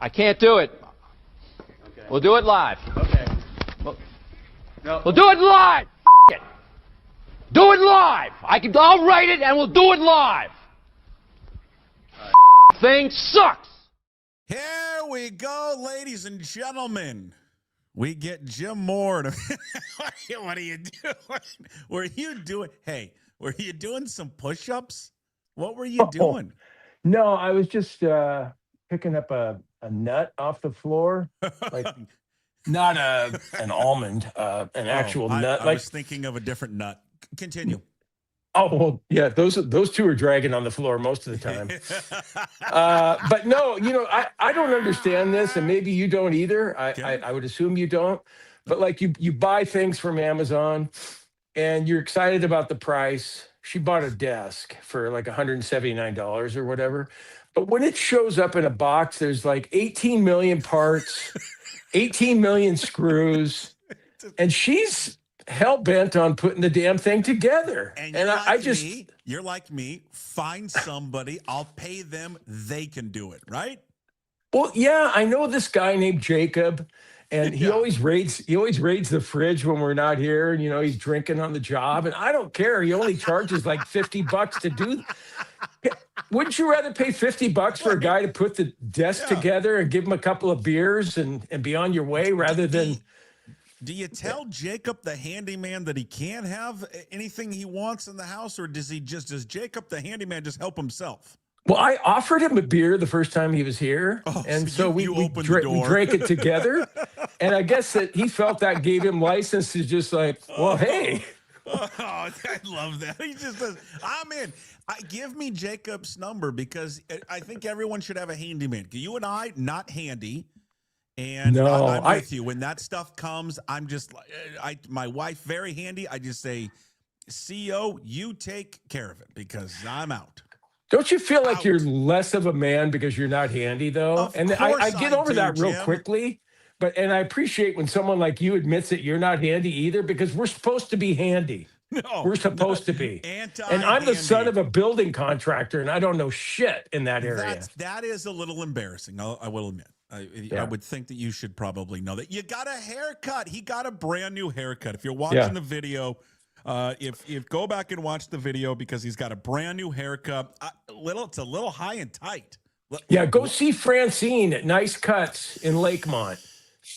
I can't do it. Okay. We'll do it live. Okay. No. We'll do it live. It. Do it live. I'll write it and we'll do it live. Thing sucks. Here we go, ladies and gentlemen. We get Jim Moore. What are you doing? Were you doing? Hey, were you doing some push-ups? What were you doing? No, I was just picking up a nut off the floor, like not an almond, an actual nut. I was thinking of a different nut. Continue. Oh, well, yeah, those two are dragging on the floor most of the time. But no, I don't understand this, and maybe you don't either. I would assume you don't. But like you buy things from Amazon, and you're excited about the price. She bought a desk for like $179 or whatever. But when it shows up in a box, there's like 18 million parts, 18 million screws, and she's hell-bent on putting the damn thing together. And you're like me, find somebody, I'll pay them, they can do it, right? Well, yeah, I know this guy named Jacob, and he always raids the fridge when we're not here, and he's drinking on the job, and I don't care. He only charges like $50 to do. Wouldn't you rather pay $50 for a guy to put the desk together and give him a couple of beers and be on your way rather than? Do you tell Jacob the handyman that he can't have anything he wants in the house, or does Jacob the handyman just help himself? Well, I offered him a beer the first time he was here, and so we drank it together. And I guess that he felt that gave him license to just like, well, hey. Oh, I love that. He just does. I'm in. Give me Jacob's number, because I think everyone should have a handyman. You and I, not handy. And I'm with you. When that stuff comes, I'm just like, my wife, very handy. I just say, CO, you take care of it, because I'm out. Don't you feel like you're less of a man because you're not handy, though? And I get over that real quickly. And I appreciate when someone like you admits that you're not handy either, because we're supposed to be handy. No, we're supposed to be. And I'm the son of a building contractor, and I don't know shit in that area. That is a little embarrassing, I will admit. I would think that you should probably know that. You got a haircut. He got a brand new haircut. If you're watching the video, if go back and watch the video, because he's got a brand new haircut. It's a little high and tight. Go see Francine at Nice Cuts in Lakemont.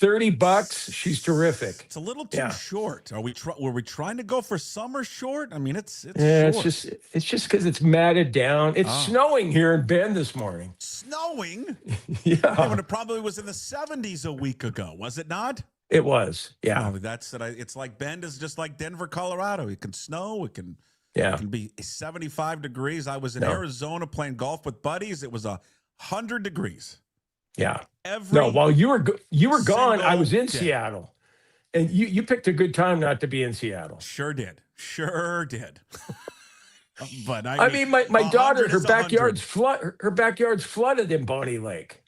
$30. She's terrific. It's a little too short. Were we trying to go for summer short? I mean, it's short. It's just because it's matted down. It's snowing here in Bend this morning. Snowing? Yeah. When it probably was in the 70s a week ago, was it not? It was. Yeah. It's like Bend is just like Denver, Colorado. It can snow. It can be 75 degrees. I was in Arizona playing golf with buddies. It was 100 degrees. Yeah. While you were gone, I was in day. Seattle, and you picked a good time not to be in Seattle. Sure did. But I mean, my daughter, her backyard's flooded in Bonnie Lake.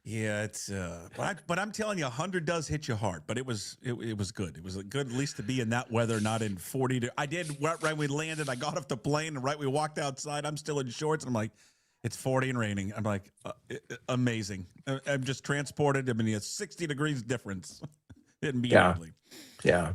Yeah, it's but I'm telling you, 100 does hit you hard. But it was good. It was good, at least, to be in that weather, not in 40. I did right when we landed. I got off the plane, and we walked outside. I'm still in shorts, and I'm like, it's 40 and raining. I'm like, amazing. I'm just transported. I mean, it's 60 degrees difference. Didn't be ugly. Yeah.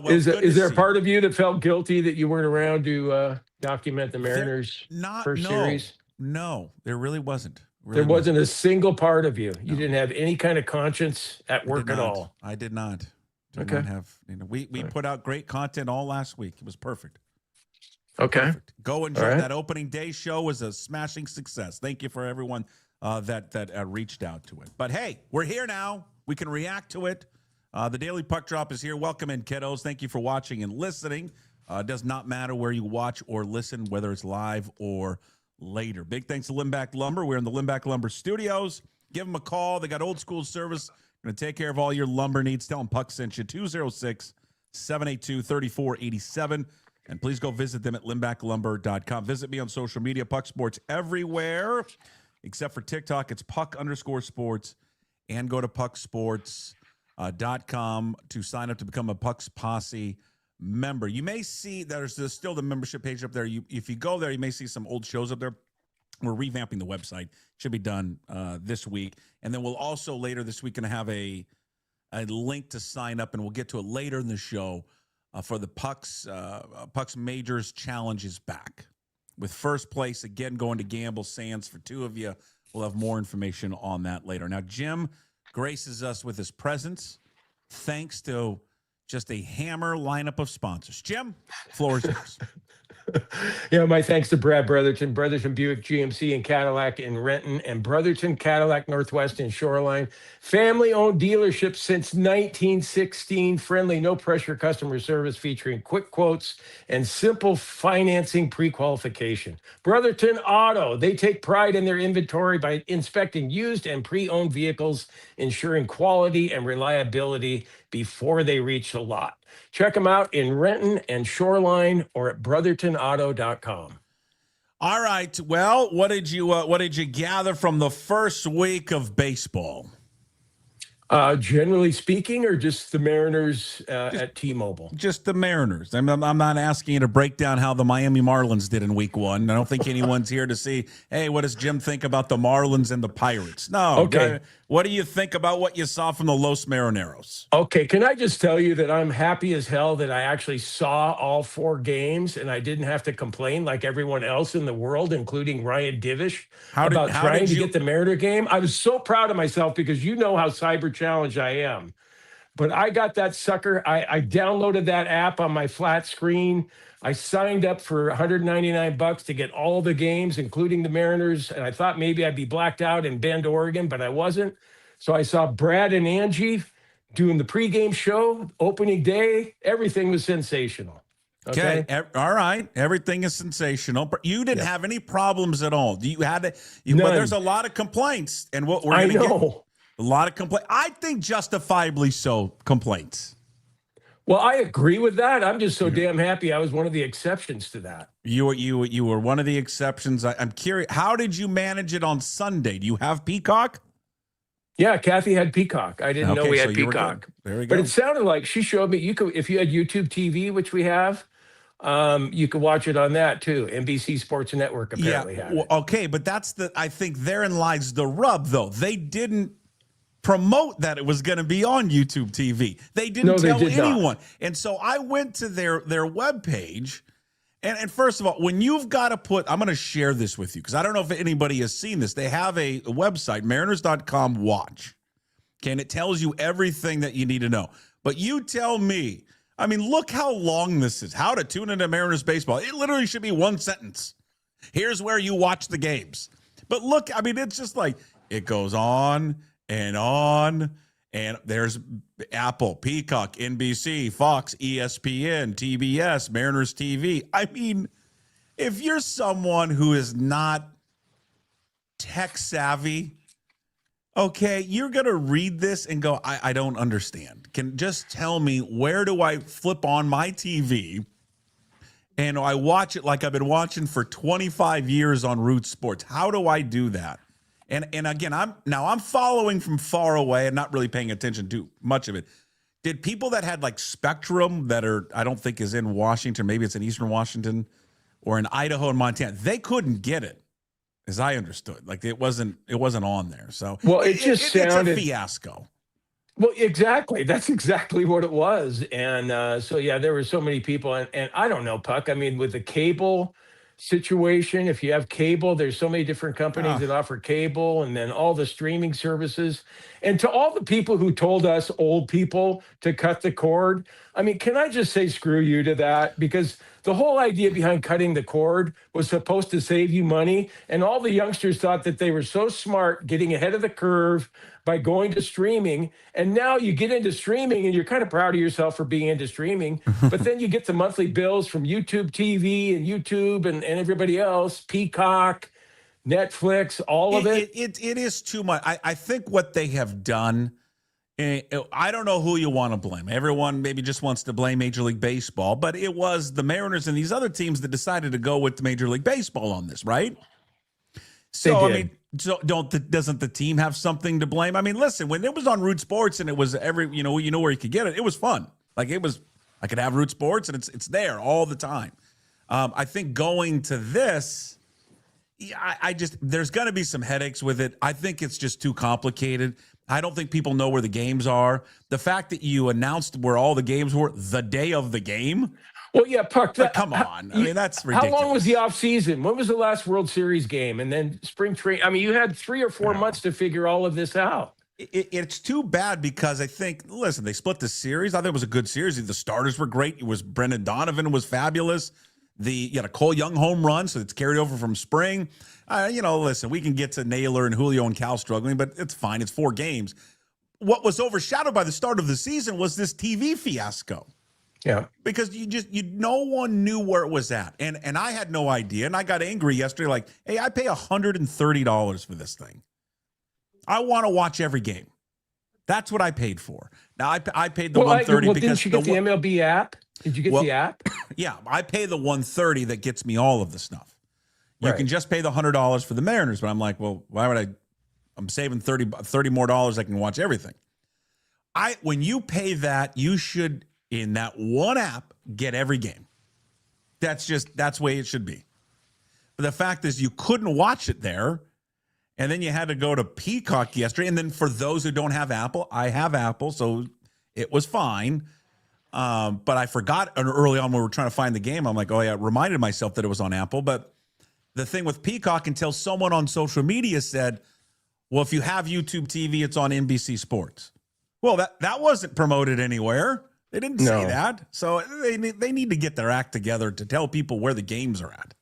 Is there a part of you that felt guilty that you weren't around to document the Mariners' first series? No, there really wasn't. There wasn't a single part of you. You didn't have any kind of conscience at work at all. I did not. Did not have. We put out great content all last week. It was perfect. Okay. Perfect. Go enjoy that opening day show. Was a smashing success. Thank you for everyone that reached out to it. But hey, we're here now. We can react to it. The Daily Puck Drop is here. Welcome in, kiddos. Thank you for watching and listening. It does not matter where you watch or listen, whether it's live or later. Big thanks to Limback Lumber. We're in the Limback Lumber studios. Give them a call. They got old school service. Going to take care of all your lumber needs. Tell them Puck sent you. 206-782-3487. And please go visit them at limbacklumber.com. Visit me on social media, Puck Sports everywhere, except for TikTok. It's Puck_sports. And go to pucksports.com to sign up to become a Puck's Posse member. You may see there's still the membership page up there. If you go there, you may see some old shows up there. We're revamping the website. Should be done this week. And then we'll also later this week going to have a link to sign up, and we'll get to it later in the show for the Pucks Majors Challenge is back. With first place, again, going to Gamble Sands for two of you. We'll have more information on that later. Now, Jim graces us with his presence thanks to just a hammer lineup of sponsors. Jim, floor is yours. Yeah, my thanks to Brad Brotherton, Brotherton Buick GMC and Cadillac in Renton, and Brotherton Cadillac Northwest in Shoreline. Family-owned dealership since 1916. Friendly, no-pressure customer service featuring quick quotes and simple financing pre-qualification. Brotherton Auto, they take pride in their inventory by inspecting used and pre-owned vehicles, ensuring quality and reliability before they reach the lot. Check them out in Renton and Shoreline or at brothertonauto.com. All right. Well, what did you gather from the first week of baseball? Generally speaking, or just the Mariners at T-Mobile? Just the Mariners. I'm not asking you to break down how the Miami Marlins did in week one. I don't think anyone's here to see, hey, what does Jim think about the Marlins and the Pirates? No. Okay. What do you think about what you saw from the Los Marineros? Okay, can I just tell you that I'm happy as hell that I actually saw all 4 games and I didn't have to complain like everyone else in the world, including Ryan Divish, about trying to get the Mariner game. I was so proud of myself because you know how cyber challenged I am. But I got that sucker. I downloaded that app on my flat screen. I signed up for $199 to get all the games, including the Mariners. And I thought maybe I'd be blacked out in Bend, Oregon, but I wasn't. So I saw Brad and Angie doing the pregame show, opening day. Everything was sensational. Okay. All right. Everything is sensational. But you didn't have any problems at all. You had to, but there's a lot of complaints. And what we're going to get a lot of complaints. I think justifiably so complaints. Well, I agree with that. I'm just so damn happy I was one of the exceptions to that. You were one of the exceptions. I'm curious, how did you manage it on Sunday? Do you have Peacock? Yeah, Kathy had Peacock. I didn't know we had Peacock. There we go. But it sounded like she showed me you could, if you had YouTube TV, which we have, you could watch it on that too. NBC Sports Network apparently had it. Okay, but I think therein lies the rub, though. They didn't promote that it was going to be on YouTube TV. They didn't tell anyone. And so I went to their webpage. And first of all, when you've got to put, I'm going to share this with you because I don't know if anybody has seen this. They have a website, mariners.com watch. Okay, and it tells you everything that you need to know. But you tell me, I mean, look how long this is. How to tune into Mariners baseball. It literally should be one sentence. Here's where you watch the games. But look, I mean, it's just like it goes on. And there's Apple, Peacock, NBC, Fox, ESPN, TBS, Mariners TV. I mean, if you're someone who is not tech savvy, okay, you're going to read this and go, I don't understand. Can just tell me, where do I flip on my TV and I watch it like I've been watching for 25 years on Root Sports? How do I do that? And again, I'm following from far away and not really paying attention to much of it. Did people that had like Spectrum that I don't think is in Washington, maybe it's in Eastern Washington or in Idaho and Montana, they couldn't get it, as I understood. Like it wasn't on there. So well, it's a fiasco. Well, exactly. That's exactly what it was. And so yeah, there were so many people, and I don't know, Puck. I mean, with the cable situation, if you have cable, there's so many different companies that offer cable, and then all the streaming services. And to all the people who told us old people to cut the cord, I mean, can I just say screw you to that? Because the whole idea behind cutting the cord was supposed to save you money, and all the youngsters thought that they were so smart getting ahead of the curve by going to streaming. And now you get into streaming and you're kind of proud of yourself for being into streaming, but then you get the monthly bills from YouTube TV and YouTube and everybody else, Peacock, Netflix, all of it. It is too much. I think what they have done, I don't know who you want to blame. Everyone maybe just wants to blame Major League Baseball, but it was the Mariners and these other teams that decided to go with Major League Baseball on this, right? So, I mean, doesn't the team have something to blame? I mean, listen, when it was on Root Sports and it was you know where you could get it, it was fun. Like I could have Root Sports and it's there all the time. I think going to this, Yeah, I just, there's going to be some headaches with it. I think it's just too complicated. I don't think people know where the games are. The fact that you announced where all the games were the day of the game. Well, yeah, Puck. Come on. I mean, that's ridiculous. How long was the offseason? When was the last World Series game? And then spring training. I mean, you had 3 or 4 months to figure all of this out. It's too bad because I think, listen, they split the series. I think it was a good series. The starters were great. It was Brendan Donovan was fabulous. You had a Cole Young home run, so it's carried over from spring. Listen, we can get to Naylor and Julio and Cal struggling, but it's fine. It's 4 games. What was overshadowed by the start of the season was this TV fiasco. Yeah. Because no one knew where it was at. And I had no idea. And I got angry yesterday, like, hey, I pay $130 for this thing. I want to watch every game. That's what I paid for. Now I paid the $130 because didn't you get the MLB app? Did you get the app? Yeah, I pay the $130 that gets me all of the stuff. You can just pay the $100 for the Mariners, but I'm like, well, why would I'm saving $30 more dollars. I can watch everything. When you pay that, you should in that one app get every game. That's the way it should be. But the fact is, you couldn't watch it there. And then you had to go to Peacock yesterday. And then for those who don't have Apple, I have Apple, so it was fine. But I forgot early on when we were trying to find the game. I'm like, oh, yeah, reminded myself that it was on Apple. But the thing with Peacock, until someone on social media said, well, if you have YouTube TV, it's on NBC Sports. Well, that wasn't promoted anywhere. They didn't say that. So they need to get their act together to tell people where the games are at.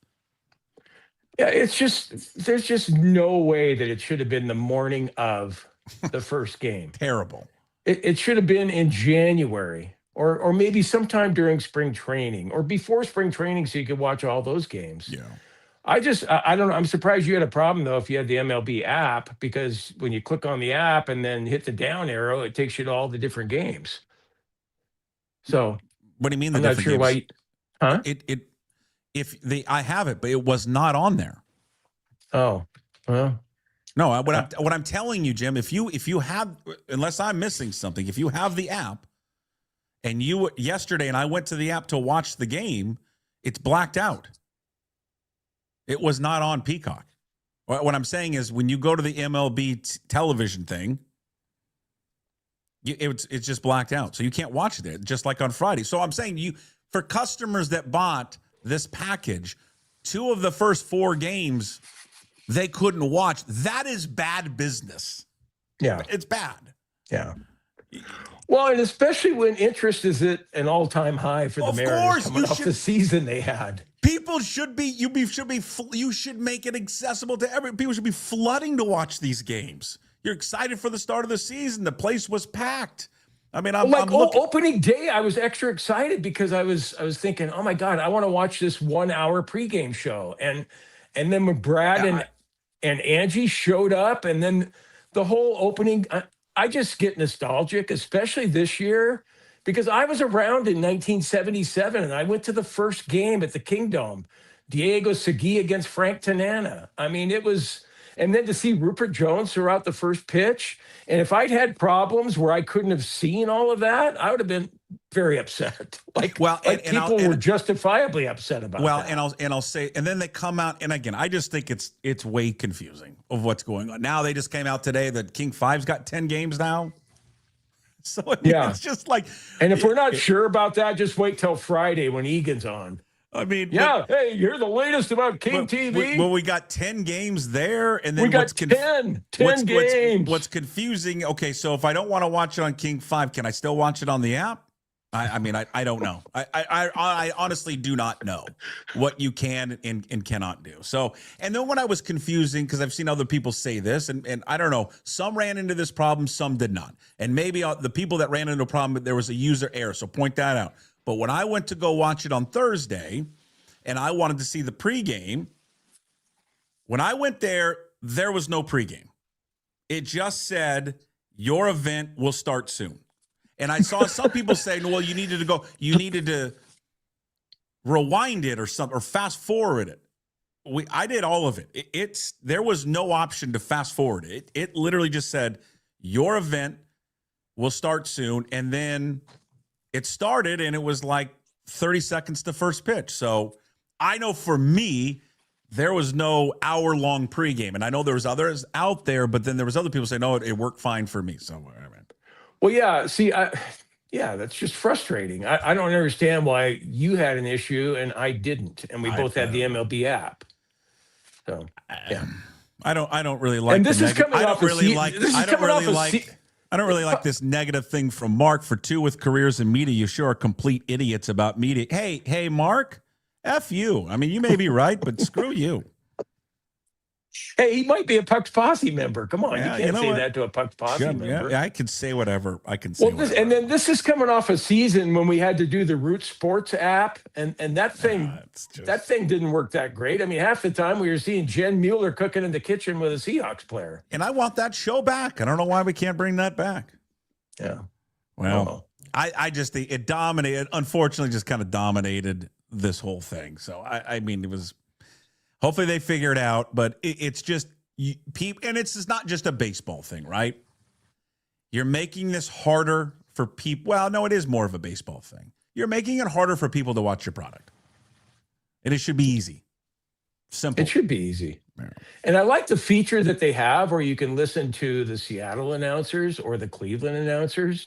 Yeah, there's just no way that it should have been the morning of the first game. Terrible. It should have been in January or maybe sometime during spring training or before spring training so you could watch all those games. Yeah. I don't know. I'm surprised you had a problem, though, if you had the MLB app, because when you click on the app and then hit the down arrow, it takes you to all the different games. So what do you mean the I'm different not sure games? Why. I have it, but it was not on there. Oh, well. No, what I'm telling you, Jim, if you have, unless I'm missing something, if you have the app and yesterday and I went to the app to watch the game, it's blacked out. It was not on Peacock. What I'm saying is when you go to the MLB television thing, it's just blacked out. So you can't watch it there, just like on Friday. So I'm saying for customers that bought this package, 2 of the first 4 games they couldn't watch. That is bad business. Yeah. It's bad. Yeah. Well, and especially when interest is at an all-time high for the Mariners coming off the season they had. People should you should make it accessible to everyone. People should be flooding to watch these games. You're excited for the start of the season. The place was packed. I mean, I'm looking. Opening day, I was extra excited because I was thinking, oh my God, I want to watch this 1-hour pregame show. And then when Brad and Angie showed up, and then the whole opening, I just get nostalgic, especially this year, because I was around in 1977 and I went to the first game at the Kingdom, Diego Segui against Frank Tanana. I mean, it was, and then to see Rupert Jones throw out the first pitch. And if I'd had problems where I couldn't have seen all of that, I would have been very upset. People were justifiably upset about that. Well, and I'll say, and then they come out, and again, I just think it's way confusing of what's going on. Now they just came out today that King 5's got 10 games now. So it's just like, and if we're not sure about that, just wait till Friday when Egan's on. I mean, hey, you're the latest about King TV. Well, we got 10 games there, and then we got 10 games. What's confusing? Okay, so if I don't want to watch it on King 5, can I still watch it on the app? I mean, I don't know. I honestly do not know what you can and cannot do. So, and then when I was confusing, because I've seen other people say this, and I don't know, some ran into this problem, some did not. And maybe the people that ran into a problem, there was a user error. So point that out. But when I went to go watch it on Thursday, and I wanted to see the pregame, when I went there was no pregame. It just said, your event will start soon. And I saw some people saying, well, you needed to rewind it or fast forward it. I did all of it. There was no option to fast forward it. It literally just said, your event will start soon. And then it started, and it was like 30 seconds to first pitch. So I know for me, there was no hour-long pregame. And I know there was others out there, but then there was other people saying, no, it worked fine for me. So, well, yeah, see, that's just frustrating. I don't understand why you had an issue and I didn't, and we both had the MLB app. So, yeah. I don't really like. And this is coming I off. don't really like. I don't really like this negative thing from Mark. For two with careers in media, you sure are complete idiots about media. Hey, Mark, F you. I mean, you may be right, but screw you. Hey, he might be a Puck's Posse member. Come on, Yeah, you can't say what? that to a Puck's Posse member. Yeah, I can say whatever. I can say. Well, and then this is coming off a season when we had to do the Root Sports app, and that thing that thing didn't work that great. I mean, half the time we were seeing Jen Mueller cooking in the kitchen with a Seahawks player. And I want that show back. I don't know why we can't bring that back. Yeah. Well, I just think it dominated. Unfortunately, just kind of dominated this whole thing. So I mean, it was. Hopefully they figure it out, but it's just people, and it's not just a baseball thing, right? You're making this harder for people. Well, no, it is more of a baseball thing. You're making it harder for people to watch your product, and it should be easy, simple. It should be easy. Yeah. And I like the feature that they have where you can listen to the Seattle announcers or the Cleveland announcers.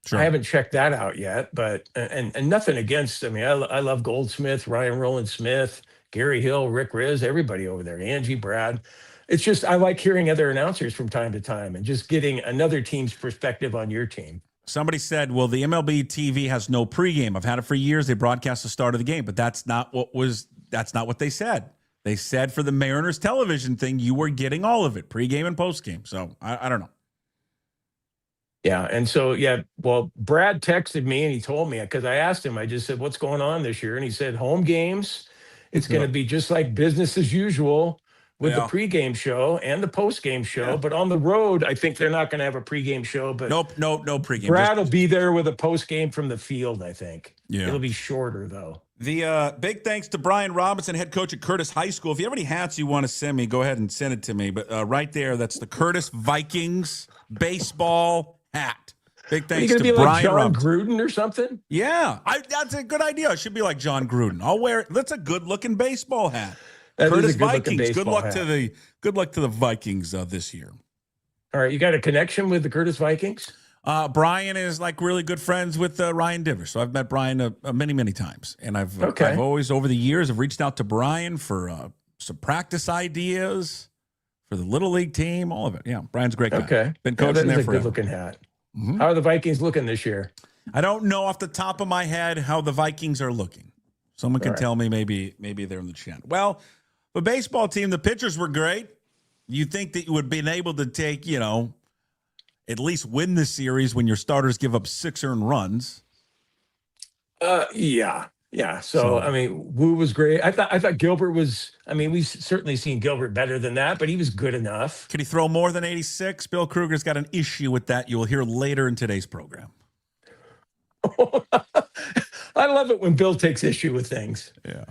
Sure. I haven't checked that out yet, but and nothing against. I mean, I love Goldsmith, Ryan Rowland Smith, Gary Hill, Rick Riz, everybody over there, Angie, Brad. It's just, I like hearing other announcers from time to time and just getting another team's perspective on your team. Somebody said, well, the MLB TV has no pregame. I've had it for years. They broadcast the start of the game, but that's not what they said. They said for the Mariners television thing, you were getting all of it, pregame and postgame. So I don't know. Yeah. And so, well, Brad texted me and he told me, because I asked him, I just said, what's going on this year? And he said, home games. It's going to be just like business as usual with the pregame show and the postgame show. Yeah. But on the road, I think they're not going to have a pregame show. But no pregame. Brad will be there with a postgame from the field, I think. Yeah. It'll be shorter, though. The big thanks to Brian Robinson, head coach at Curtis High School. If you have any hats you want to send me, go ahead and send it to me. But right there, that's the Curtis Vikings baseball hat. Big thanks to Brian Robinson. Are you going to be like John Gruden or something? Yeah, that's a good idea. I should be like John Gruden. I'll wear it. That's a good-looking baseball hat. Curtis Vikings. Good luck to the Vikings this year. All right, you got a connection with the Curtis Vikings? Brian is like really good friends with Ryan Diver. So I've met Brian many times, and I've always over the years have reached out to Brian for some practice ideas for the little league team, all of it. Yeah, Brian's a great guy. Okay, been coaching there forever. Good-looking hat. Mm-hmm. How are the Vikings looking this year? I don't know off the top of my head how the Vikings are looking. Someone can tell me maybe they're in the chat. Well, the baseball team, the pitchers were great. You think that you would have been able to take, at least win the series when your starters give up 6 earned runs. Yeah. So I mean, Wu was great. I thought Gilbert was. I mean, we've certainly seen Gilbert better than that, but he was good enough. Can he throw more than 86? Bill Krueger's got an issue with that. You will hear later in today's program. I love it when Bill takes issue with things. Yeah.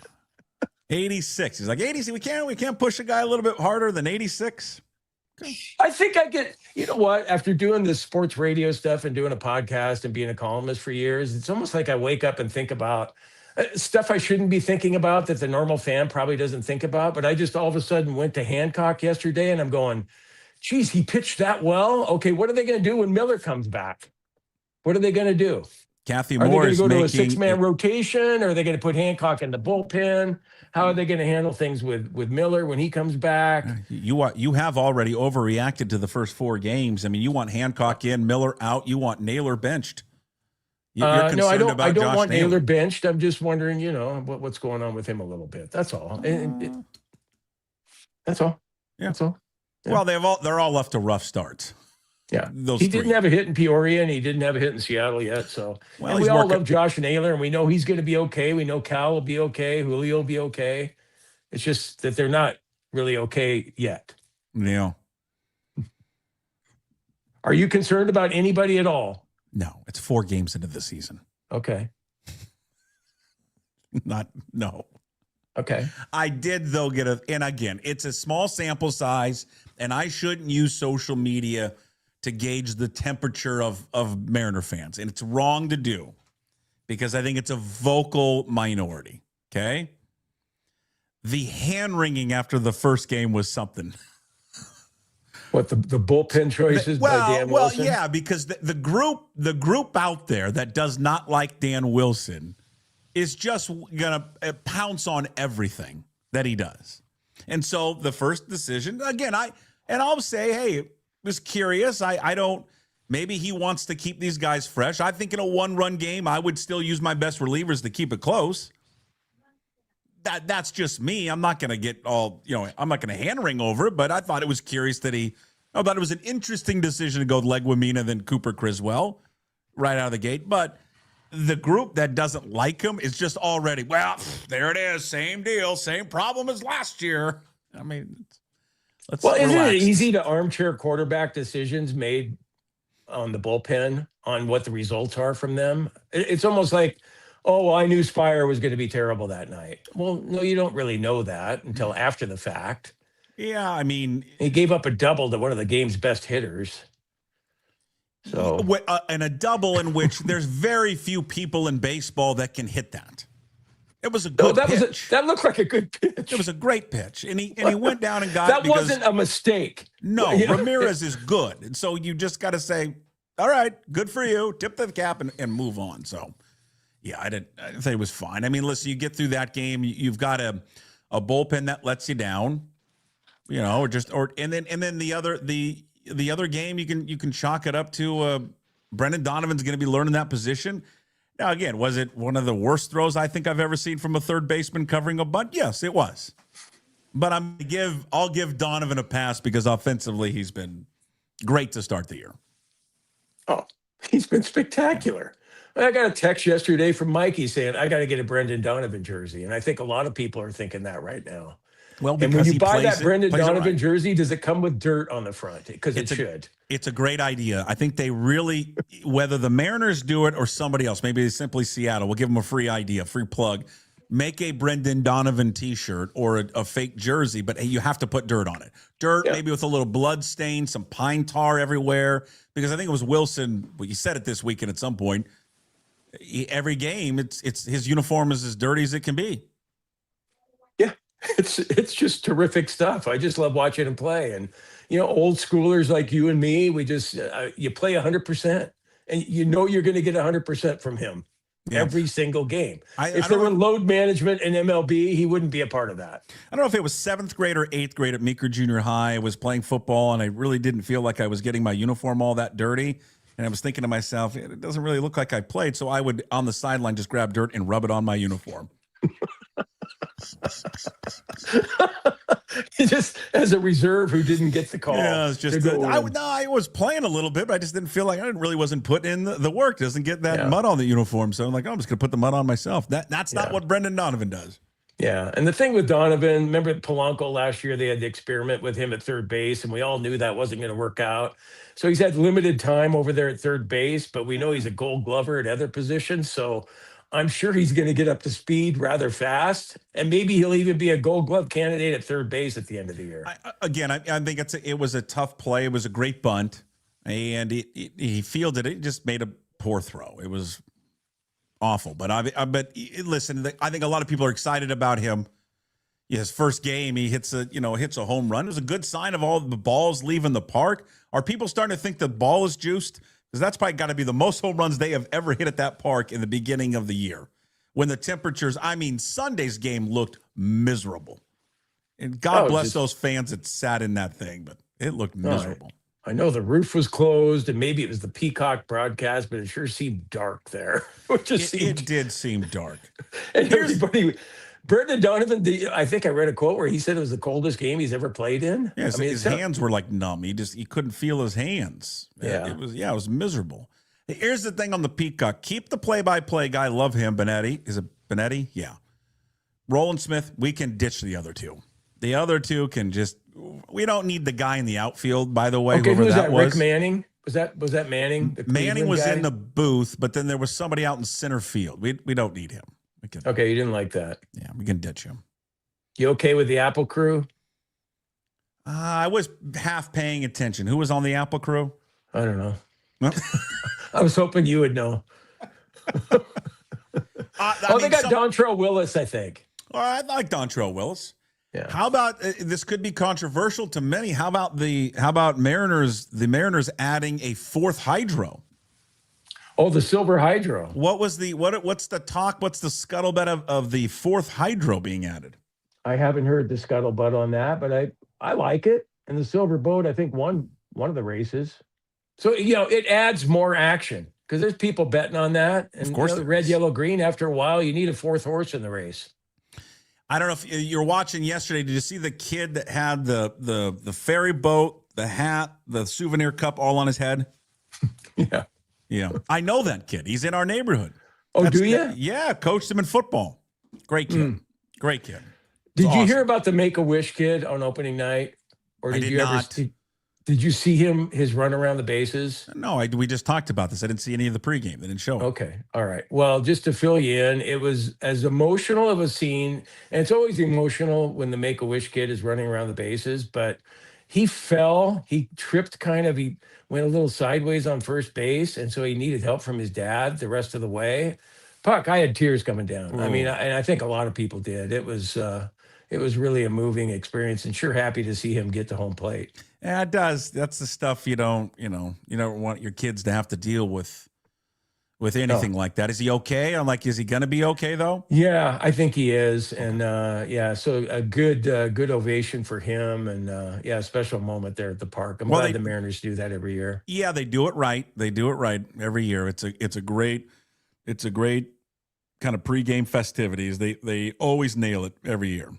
86. He's like 86. We can't push a guy a little bit harder than 86. Okay. I think I get. You know what? After doing this sports radio stuff and doing a podcast and being a columnist for years, it's almost like I wake up and think about stuff I shouldn't be thinking about that the normal fan probably doesn't think about. But I just all of a sudden went to Hancock yesterday and I'm going, geez, he pitched that well. Okay, what are they going to do when Miller comes back? What are they going to do? Kathy Moore is going to go to a 6-man rotation? Or are they going to put Hancock in the bullpen? How are they going to handle things with Miller when he comes back? You have already overreacted to the first 4 games. I mean, you want Hancock in, Miller out. You want Naylor benched. No, I don't want Naylor benched. I'm just wondering, what's going on with him a little bit. That's all. That's all. Yeah. That's all. Yeah. Well, they're all left to rough starts. Yeah. He didn't have a hit in Peoria and he didn't have a hit in Seattle yet. So we all love Josh Naylor and we know he's going to be okay. We know Cal will be okay. Julio will be okay. It's just that they're not really okay yet. Yeah. Are you concerned about anybody at all? No, it's 4 games into the season. Okay. No. Okay. I did, though, and again, it's a small sample size, and I shouldn't use social media to gauge the temperature of Mariner fans. And it's wrong to do because I think it's a vocal minority, okay? the hand-wringing after the first game was something. What, the bullpen choices by Dan Wilson? Well, yeah, because the group out there that does not like Dan Wilson is just gonna pounce on everything that he does. And so the first decision, again, I'll say, hey, was curious. I don't. Maybe he wants to keep these guys fresh. I think in a one-run game, I would still use my best relievers to keep it close. That's just me. I'm not going to get all, I'm not going to hand wring over it, but I thought it was curious that I thought it was an interesting decision to go Leguimina than Cooper Criswell right out of the gate. But the group that doesn't like him is just already, well, there it is. Same deal. Same problem as last year. I mean, isn't it easy to armchair quarterback decisions made on the bullpen on what the results are from them? It's almost like, oh, well, I knew Spire was going to be terrible that night. Well, no, you don't really know that until after the fact. Yeah, I mean, he gave up a double to one of the game's best hitters. So, and a double in which there's very few people in baseball that can hit that. It was a good pitch. That looked like a good pitch. It was a great pitch. And he went down and got that it. That wasn't a mistake. No, Ramirez is good. And so you just got to say, all right, good for you. Tip the cap and move on. So, yeah, I didn't think it was fine. I mean, listen, you get through that game, you've got a bullpen that lets you down, and then the other game you can chalk it up to Brendan Donovan's going to be learning that position. Now, again, was it one of the worst throws I think I've ever seen from a third baseman covering a bunt? Yes, it was. But I'll give Donovan a pass because offensively he's been great to start the year. Oh, he's been spectacular. I got a text yesterday from Mikey saying, I got to get a Brendan Donovan jersey. And I think a lot of people are thinking that right now. Well, and when you buy that Brendan Donovan jersey, does it come with dirt on the front? Because it should. It's a great idea. I think they really, whether the Mariners do it or somebody else, maybe it's simply Seattle, we'll give them a free idea, free plug. Make a Brendan Donovan T-shirt or a fake jersey, but hey, you have to put dirt on it. Dirt, maybe with a little blood stain, some pine tar everywhere. Because I think it was Wilson. Well, you said it this weekend at some point. Every game, it's his uniform is as dirty as it can be. Yeah, it's just terrific stuff. I just love watching him play. And old schoolers like you and me, we just you play 100%, and you're going to get 100% from him. Yeah. Every single game. If there were load management in MLB, he wouldn't be a part of that. I don't know if it was 7th grade or 8th grade at Meeker Junior High. I was playing football, and I really didn't feel like I was getting my uniform all that dirty. And I was thinking to myself, it doesn't really look like I played. So I would, on the sideline, just grab dirt and rub it on my uniform. Just as a reserve who didn't get the call. Yeah, it's just I was playing a little bit, but I just didn't feel like I wasn't putting in the work. Doesn't get that mud on the uniform, so I'm like, I'm just gonna put the mud on myself. That's not what Brendan Donovan does. Yeah, and the thing with Donovan, remember Polanco last year? They had the experiment with him at third base, and we all knew that wasn't going to work out. So he's had limited time over there at third base, but we know he's a Gold Glover at other positions, so I'm sure he's going to get up to speed rather fast, and maybe he'll even be a Gold Glove candidate at third base at the end of the year. I think it was a tough play. It was a great bunt, and he fielded it. He just made a poor throw. It was awful. But listen, I think a lot of people are excited about him. His first game, he hits a home run. It was a good sign of all the balls leaving the park. Are people starting to think the ball is juiced? Because that's probably got to be the most home runs they have ever hit at that park in the beginning of the year. When the temperatures, Sunday's game looked miserable. And God bless those fans that sat in that thing, but it looked miserable. I know the roof was closed, and maybe it was the Peacock broadcast, but it sure seemed dark there. It did seem dark. And everybody... Brendan Donovan, I think I read a quote where he said it was the coldest game he's ever played in. Yeah, his hands were like numb. He couldn't feel his hands. Yeah. It was miserable. Here's the thing on the Peacock. Keep the play-by-play guy. Love him, Benetti. Is it Benetti? Yeah. Roland Smith, we can ditch the other two. The other two can just – we don't need the guy in the outfield, by the way. Okay, who was that? Rick Manning? Was that Manning? Manning was in the booth, but then there was somebody out in center field. We don't need him. Okay, you didn't like that. Yeah, we can ditch him. You okay with the Apple crew? I was half paying attention. Who was on the Apple crew? I don't know. I was hoping you would know. They got Dontrell Willis, I think. All right, I like Dontrell Willis. Yeah. How about this could be controversial to many? How about Mariners? The Mariners adding a fourth hydro. Oh, the silver hydro. What's the talk? What's the scuttlebutt of the fourth hydro being added? I haven't heard the scuttlebutt on that, but I like it. And the silver boat, I think, won one of the races. So, it adds more action because there's people betting on that. And of course, red, yellow, green, after a while, you need a fourth horse in the race. I don't know if you're watching yesterday. Did you see the kid that had the ferry boat, the hat, the souvenir cup all on his head? Yeah. Yeah. I know that kid. He's in our neighborhood. Oh, do you? Yeah. Coached him in football. Great kid. Great kid. Did you hear about the Make-A-Wish kid on opening night? Or did you not. Did you see his run around the bases? No, we just talked about this. I didn't see any of the pregame. They didn't show it. Okay. All right. Well, just to fill you in, it was as emotional of a scene. And it's always emotional when the Make-A-Wish kid is running around the bases, but he fell. He tripped he went a little sideways on first base. And so he needed help from his dad the rest of the way. Puck, I had tears coming down. Ooh. I mean, I think a lot of people did. It was really a moving experience, and sure happy to see him get to home plate. Yeah, it does. That's the stuff you don't want your kids to have to deal with anything like that. Is he okay? Is he going to be okay though? Yeah, I think he is. And so a good ovation for him, and a special moment there at the park. I'm glad the Mariners do that every year. Yeah, they do it right. They do it right every year. It's a great kind of pregame festivities. They always nail it every year.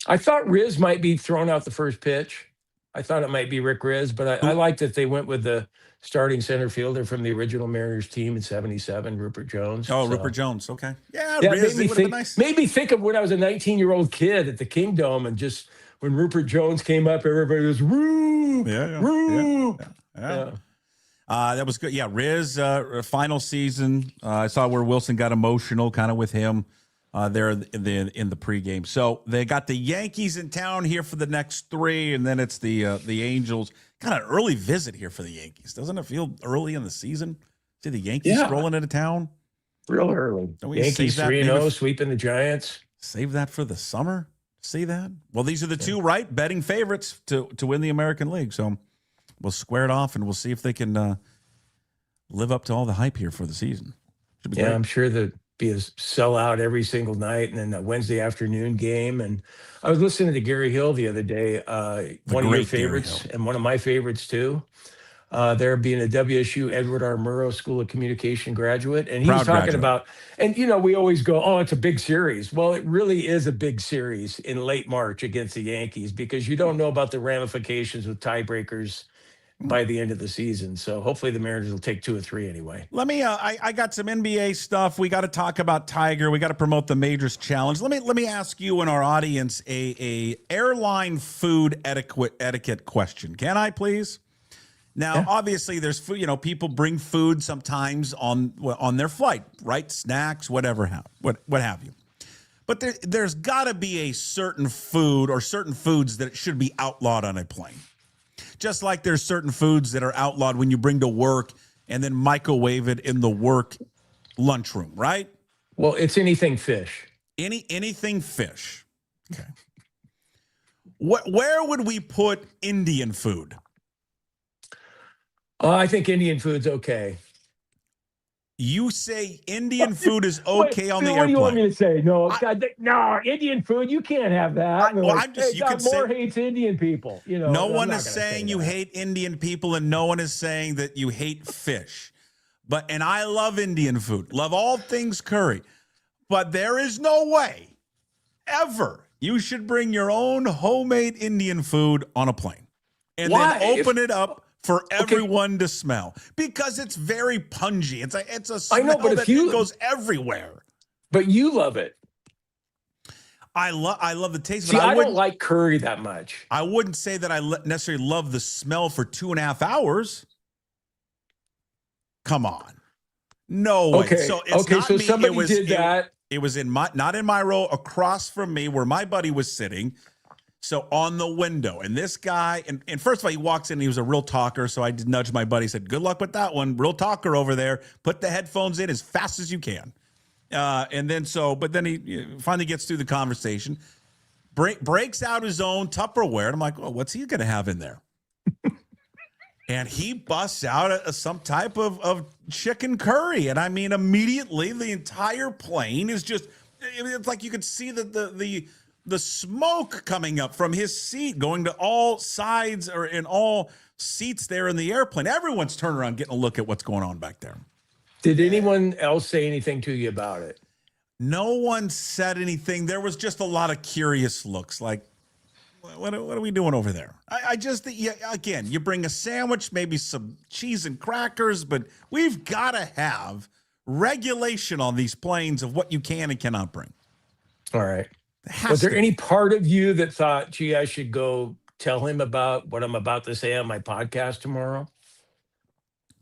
I thought Riz might be throwing out the first pitch. I thought it might be Rick Riz, but I like that they went with the starting center fielder from the original Mariners team in '77, Rupert Jones. Oh, so. Rupert Jones. Okay. Yeah, Riz, made me think of when I was a 19-year-old kid at the Kingdome, and just when Rupert Jones came up, everybody was, woo, woo. Yeah. That was good. Yeah, Riz, final season. I saw where Wilson got emotional kind of with him. There in the pregame. So they got the Yankees in town here for the next 3, and then it's the Angels. Kind of early visit here for the Yankees. Doesn't it feel early in the season? See the Yankees strolling into town? Real early. Yankees 3-0, sweeping the Giants. Save that for the summer? See that? Well, these are the two, right? Betting favorites to win the American League. So we'll square it off, and we'll see if they can live up to all the hype here for the season. Should be great. I'm sure that be a sellout every single night, and then a Wednesday afternoon game. And I was listening to Gary Hill the other day, one of your favorites and one of my favorites too. There being a WSU Edward R. Murrow School of Communication graduate, and he was talking about, and we always go, oh, it's a big series. Well, it really is a big series in late March against the Yankees, because you don't know about the ramifications with tiebreakers by the end of the season. So hopefully the Mariners will take 2 or 3 anyway. Let me I got some NBA stuff. We got to talk about Tiger. We got to promote the Majors Challenge. Let me ask you and our audience a airline food etiquette question. Can I please? Now, obviously there's food, people bring food sometimes on their flight, right? Snacks, what have you. But there's got to be a certain food or certain foods that should be outlawed on a plane. Just like there's certain foods that are outlawed when you bring to work and then microwave it in the work lunchroom, right? Well, it's anything fish. Anything fish. Okay. Where would we put Indian food? I think Indian food's okay. You say Indian food is okay on the airplane. What do you want me to say? No, no, Indian food, you can't have that. Moore hates Indian people. No one is saying you hate Indian people, and no one is saying that you hate fish. And I love Indian food, love all things curry. But there is no way ever you should bring your own homemade Indian food on a plane and then open it up for everyone to smell, because it's very pungy. It's a smell that goes everywhere. But you love it. I love the taste. See, I don't like curry that much. I wouldn't say that I necessarily love the smell for 2.5 hours. Come on, no way. Okay. So it's not so me. Somebody did that. It was not in my row, across from me where my buddy was sitting. So on the window, and this guy, and first of all, he walks in, and he was a real talker. So I did nudge my buddy, said, good luck with that one. Real talker over there. Put the headphones in as fast as you can. But then he finally gets through the conversation, breaks out his own Tupperware. And I'm like, well, what's he going to have in there? And he busts out some type of chicken curry. And I mean, immediately the entire plane is just, it's like you could see the smoke coming up from his seat, going to all sides or in all seats there in the airplane. Everyone's turning around, getting a look at what's going on back there. Did anyone else say anything to you about it? No one said anything. There was just a lot of curious looks like, what are we doing over there? Again, you bring a sandwich, maybe some cheese and crackers, but we've got to have regulation on these planes of what you can and cannot bring. All right. Was there any part of you that thought, gee, I should go tell him about what I'm about to say on my podcast tomorrow?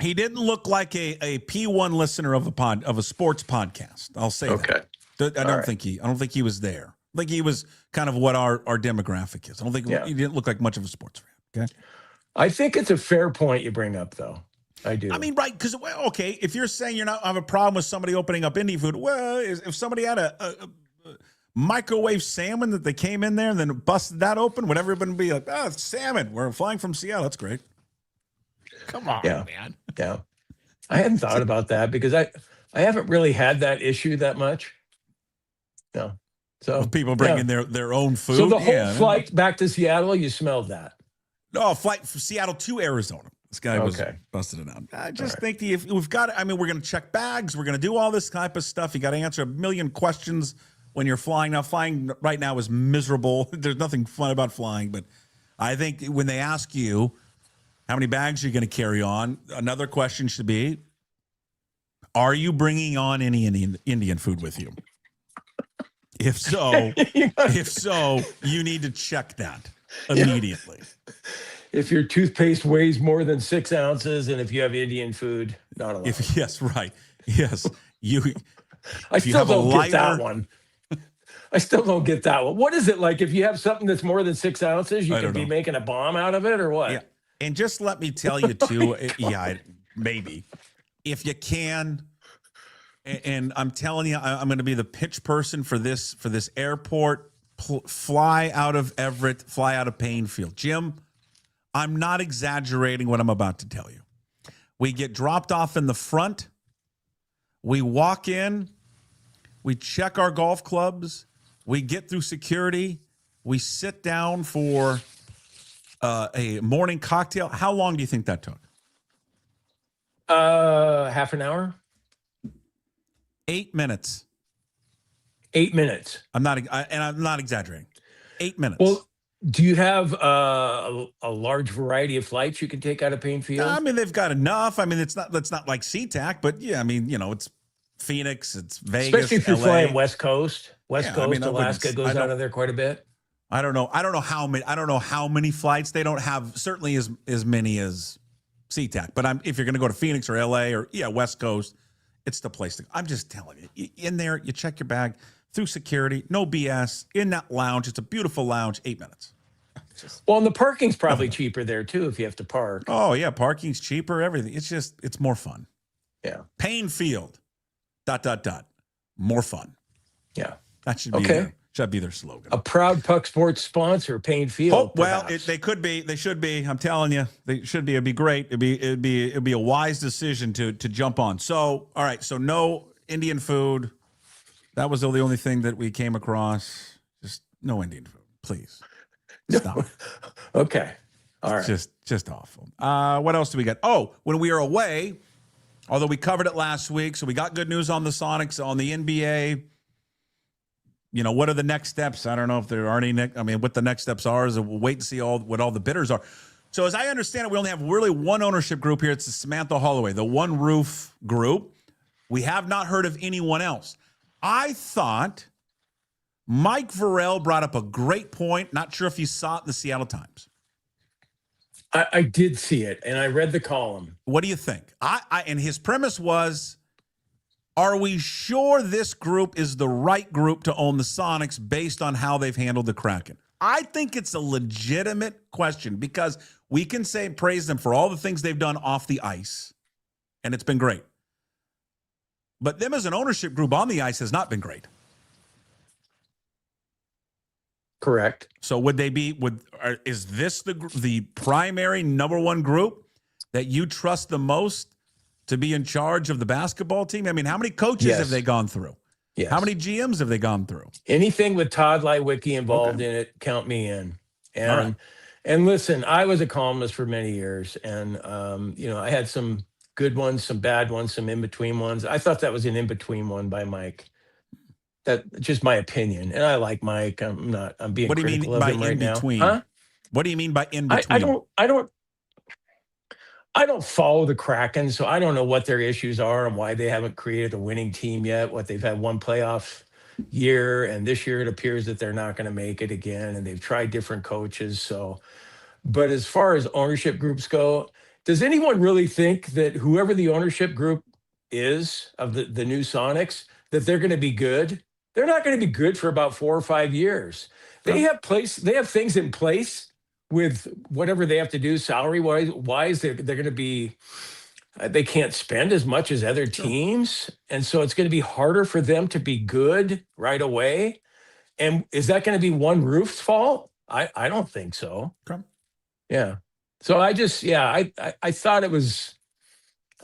He didn't look like a P1 listener of a sports podcast. I'll say that. I don't think he was there. I think he was kind of what our demographic is. I don't think he didn't look like much of a sports fan. Okay. I think it's a fair point you bring up, though. I do. I mean, right? Because if you're saying you're not have a problem with somebody opening up Indian food, well, if somebody had a microwave salmon that they came in there and then busted that open, would everyone be like, "Oh, it's salmon. We're flying from Seattle. That's great." Come on, man. Yeah. I hadn't thought about that because I haven't really had that issue that much. No. So people bringing their own food. So the whole flight back to Seattle, you smelled that? No, flight from Seattle to Arizona. This guy was busted it out. I just think we've got. I mean, we're going to check bags. We're going to do all this type of stuff. You got to answer a million questions when you're flying. Now, flying right now is miserable. There's nothing fun about flying. But I think when they ask you how many bags you're going to carry on, another question should be: are you bringing on any Indian food with you? If so, you need to check that immediately. If your toothpaste weighs more than 6 ounces, and if you have Indian food, not allowed. Yes, right. Yes, I still don't get that one. I still don't get that one. What is it like if you have something that's more than 6 ounces? You could be making a bomb out of it, or what? Yeah, and just let me tell you too. Maybe if you can. And I'm telling you, I'm going to be the pitch person for this airport. Fly out of Everett, fly out of Painfield. Jim, I'm not exaggerating what I'm about to tell you. We get dropped off in the front. We walk in. We check our golf clubs. We get through security. We sit down for a morning cocktail. How long do you think that took? Half an hour. 8 minutes. 8 minutes. I'm not exaggerating. 8 minutes. Well, do you have a large variety of flights you can take out of Painfield? I mean, they've got enough. I mean, that's not like SeaTac, but yeah, I mean, it's Phoenix, it's Vegas, especially if you're LA. Flying West Coast. Alaska goes out of there quite a bit. I don't know how many. I don't know how many flights they don't have. Certainly as many as SeaTac. But if you're going to go to Phoenix or LA or West Coast, it's the place to go. I'm just telling you. In there, you check your bag through security, no BS. In that lounge, it's a beautiful lounge. 8 minutes. Well, and the parking's probably cheaper there too if you have to park. Oh yeah, parking's cheaper. Everything. It's more fun. Yeah. Painfield. ... More fun. Yeah. That should be should be their slogan. A proud Puck Sports sponsor, Painfield. Oh, well, they could be. They should be. I'm telling you, they should be. It'd be great. It'd be a wise decision to jump on. So, all right. So, no Indian food. That was the only thing that we came across. Just no Indian food, please. Stop. No. Okay. All right. Just awful. What else do we get? Oh, when we were away, although we covered it last week, so we got good news on the Sonics, on the NBA. What are the next steps? I don't know if there are any. What the next steps are is we'll wait and see what all the bidders are. So as I understand it, we only have really one ownership group here. It's the Samantha Holloway, the One Roof Group. We have not heard of anyone else. I thought Mike Varell brought up a great point. Not sure if you saw it in the Seattle Times. I did see it, and I read the column. What do you think? And his premise was, are we sure this group is the right group to own the Sonics based on how they've handled the Kraken? I think it's a legitimate question because we can praise them for all the things they've done off the ice, and it's been great. But them as an ownership group on the ice has not been great. Correct. So would they be? Is this the primary number one group that you trust the most to be in charge of the basketball team? I mean, how many coaches have they gone through? Yes. How many GMs have they gone through? Anything with Todd Lywicki involved in it, count me in. And listen, I was a columnist for many years, and I had some good ones, some bad ones, some in between ones. I thought that was an in between one by Mike. That's just my opinion, and I like Mike. I'm being critical of him right now. Huh? What do you mean by in between? I don't follow the Kraken, so I don't know what their issues are and why they haven't created a winning team yet. What they've had one playoff year, and this year it appears that they're not going to make it again, and they've tried different coaches. So, but as far as ownership groups go, does anyone really think that whoever the ownership group is of the new Sonics, that they're going to be good? They're not going to be good for about 4 or 5 years. They have things in place with whatever they have to do salary wise. They're going to be, they can't spend as much as other teams. And so it's going to be harder for them to be good right away. And is that going to be one roof's fault? I don't think so. Okay. Yeah. So I thought it was,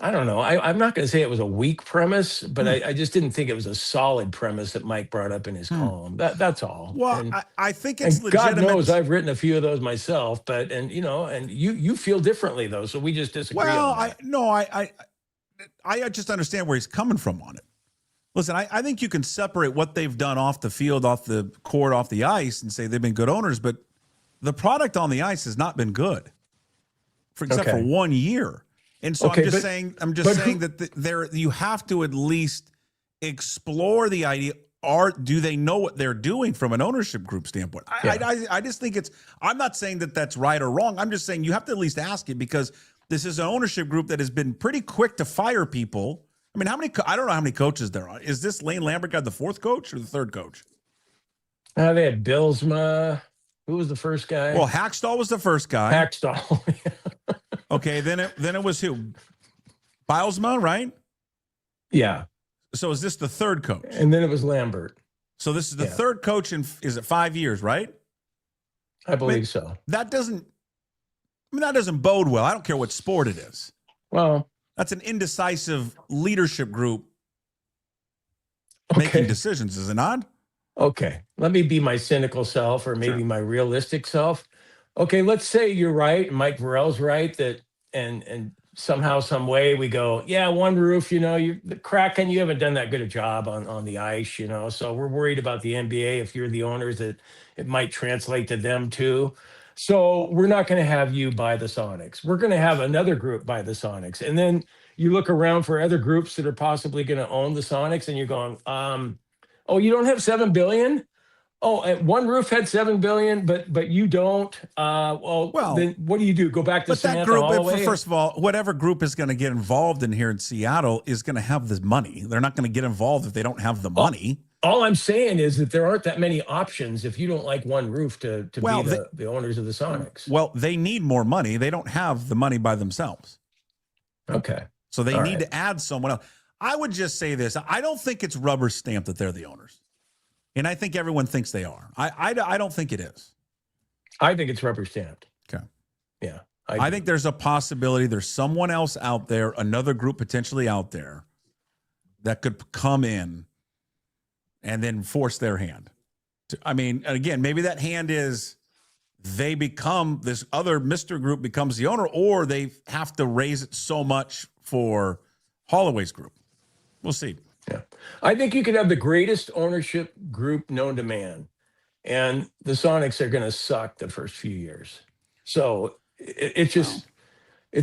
I don't know. I'm not going to say it was a weak premise, but I just didn't think it was a solid premise that Mike brought up in his column. That's all. Well, I think it's legitimate. God knows I've written a few of those myself, and you feel differently though, so we just disagree. Well, on that. I just understand where he's coming from on it. Listen, I think you can separate what they've done off the field, off the court, off the ice, and say they've been good owners, but the product on the ice has not been good, except for 1 year. And so I'm just saying that you have to at least explore the idea. Do they know what they're doing from an ownership group standpoint? I just think I'm not saying that that's right or wrong. I'm just saying you have to at least ask it, because this is an ownership group that has been pretty quick to fire people. I mean, I don't know how many coaches there are. Is this Lane Lambert guy the fourth coach or the third coach? They had Billsma. Who was the first guy? Well, Hackstall was the first guy. Hackstall. Okay, then it was who? Bilesma, right? Yeah. So is this the third coach? And then it was Lambert. So this is the third coach in, is it 5 years, right? I believe so. That doesn't bode well. I don't care what sport it is. Well, that's an indecisive leadership group making decisions, is it not? Okay. Let me be my cynical self, or maybe my realistic self. Okay, let's say you're right, and Mike Varell's right, that and somehow, some way we go, one roof, the Kraken, you haven't done that good a job on the ice, so we're worried about the NBA. If you're the owners, that it might translate to them too. So we're not going to have you buy the Sonics. We're going to have another group buy the Sonics. And then you look around for other groups that are possibly going to own the Sonics, and you're going, you don't have $7 billion? Oh, one roof had $7 billion, but you don't. Well, then what do? Go back to Samantha Holloway? First of all, whatever group is going to get involved in here in Seattle is going to have the money. They're not going to get involved if they don't have the money. All I'm saying is that there aren't that many options if you don't like one roof to be the owners of the Sonics. Well, they need more money. They don't have the money by themselves. Okay. So they need to add someone else. I would just say this. I don't think it's rubber stamped that they're the owners. And I think everyone thinks they are. I don't think it is. I think it's rubber stamped. Okay. Yeah. I think there's a possibility there's someone else out there, another group potentially out there, that could come in and then force their hand. Again, maybe that hand is they become, this other Mr. group becomes the owner, or they have to raise it so much for Holloway's group. We'll see. Yeah. I think you could have the greatest ownership group known to man, and the Sonics are going to suck the first few years. So it's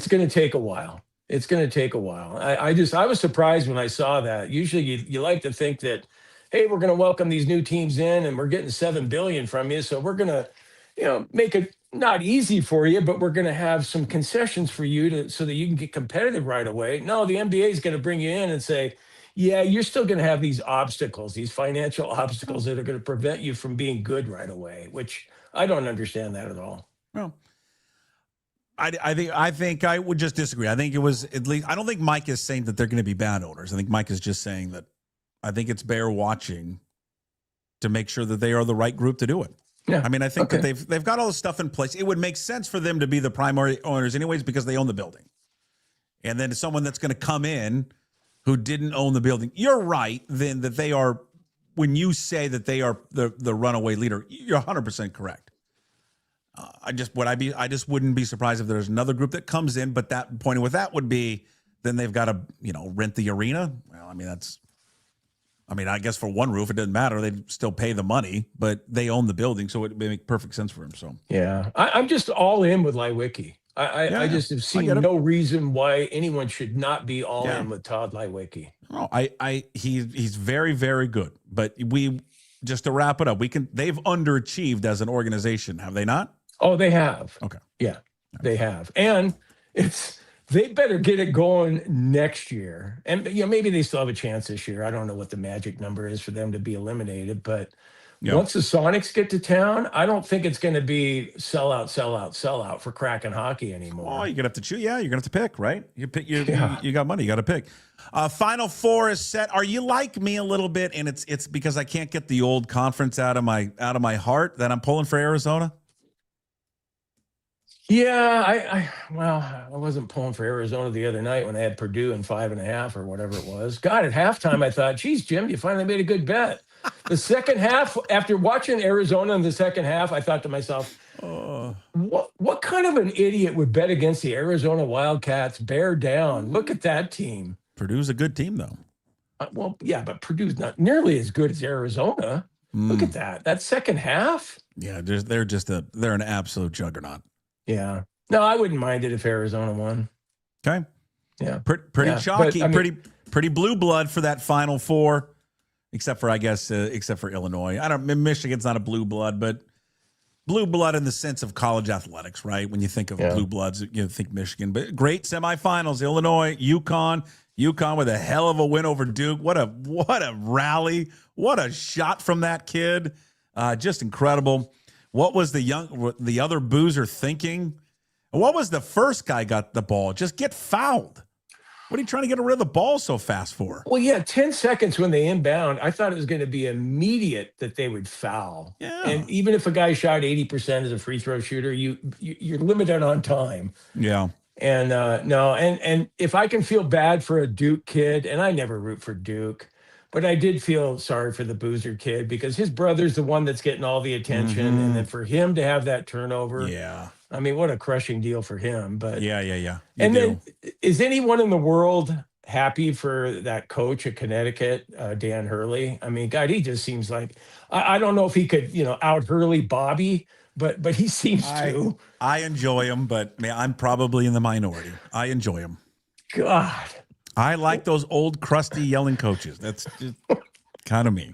going to take a while. It's going to take a while. I was surprised when I saw that. Usually you like to think that, hey, we're going to welcome these new teams in and we're getting $7 billion from you. So we're going to, make it not easy for you, but we're going to have some concessions for you so that you can get competitive right away. No, the NBA is going to bring you in and say, yeah, you're still going to have these obstacles, these financial obstacles that are going to prevent you from being good right away, which I don't understand that at all. Well, I think I would just disagree. I think it was at least. I don't think Mike is saying that they're going to be bad owners. I think Mike is just saying that. I think it's bear watching to make sure that they are the right group to do it. Yeah. I mean, I think that they've got all this stuff in place. It would make sense for them to be the primary owners anyways because they own the building. And then someone that's going to come in who didn't own the building. You're right. Then that they are. When you say that they are the runaway leader, you're 100% correct. I just wouldn't be surprised if there's another group that comes in, but that pointing with that would be then they've got to rent the arena. Well, I guess for one roof it doesn't matter; they'd still pay the money, but they own the building, so it would make perfect sense for them. So yeah, I'm just all in with Leiweke. I just have seen no reason why anyone should not be all in with Todd Leiweke. Oh, he's very, very good, but just to wrap it up, they've underachieved as an organization, have they not? Oh, they have. Okay. Yeah, they have. And they better get it going next year. And maybe they still have a chance this year. I don't know what the magic number is for them to be eliminated, but once the Sonics get to town, I don't think it's going to be sell out for Kraken hockey anymore. Oh, you're going to have to choose. Yeah, you're going to have to pick, right? You got money, you got to pick. Final four is set. Are you like me a little bit? And it's because I can't get the old conference out of my heart that I'm pulling for Arizona. Yeah, I wasn't pulling for Arizona the other night when I had Purdue in 5.5 or whatever it was. God, at halftime I thought, geez, Jim, you finally made a good bet. The second half, after watching Arizona in the second half, I thought to myself, what kind of an idiot would bet against the Arizona Wildcats? Bear down. Look at that team. Purdue's a good team, though. Well, yeah, but Purdue's not nearly as good as Arizona. Look at that. That second half. Yeah, they're an absolute juggernaut. Yeah. No, I wouldn't mind it if Arizona won. Okay. Yeah. Pretty chalky, pretty blue blood for that Final Four, except for Illinois. Michigan's not a blue blood, but blue blood in the sense of college athletics, right? When you think of blue bloods, you think Michigan. But great semifinals, Illinois, UConn with a hell of a win over Duke. What a rally. What a shot from that kid. Just incredible. What was the other boozer thinking? What was the first guy got the ball? Just get fouled. What are you trying to get rid of the ball so fast for? Well, yeah, 10 seconds when they inbound, I thought it was going to be immediate that they would foul. Yeah. And even if a guy shot 80% as a free throw shooter, you're limited on time. Yeah. And no, and if I can feel bad for a Duke kid, and I never root for Duke, but I did feel sorry for the Boozer kid because his brother's the one that's getting all the attention. And then for him to have that turnover. Yeah. I mean, what a crushing deal for him. But yeah. Then is anyone in the world happy for that coach at Connecticut, Dan Hurley? I mean, God, he just seems like, I don't know if he could, out Hurley Bobby, but he seems to. I enjoy him, but man, I'm probably in the minority. I enjoy him. God. I like those old, crusty, yelling coaches. That's just kind of me.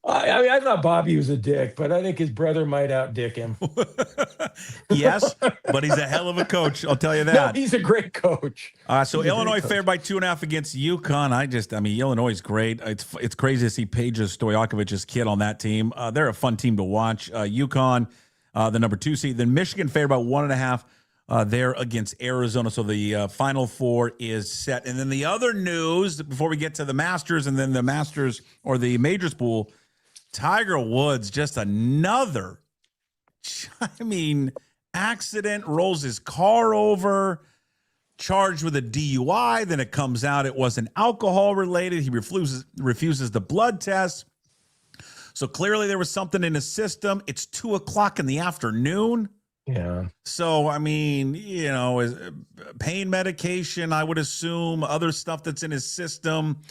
I mean, I thought Bobby was a dick, but I think his brother might outdick him. Yes, but he's a hell of a coach. I'll tell you that. No, he's a great coach. So Illinois favored by 2.5 against UConn. Illinois is great. It's crazy to see Peja Stojakovic's kid on that team. They're a fun team to watch. UConn, the number 2 seed. Then Michigan favored by 1.5. There against Arizona. So the Final Four is set. And then the other news, before we get to the Masters and then the Masters or the Majors pool, Tiger Woods, just another, accident, rolls his car over, charged with a DUI. Then it comes out it wasn't alcohol related. He refuses the blood test. So clearly there was something in his system. It's 2:00 in the afternoon. Yeah. So, pain medication, I would assume, other stuff that's in his system.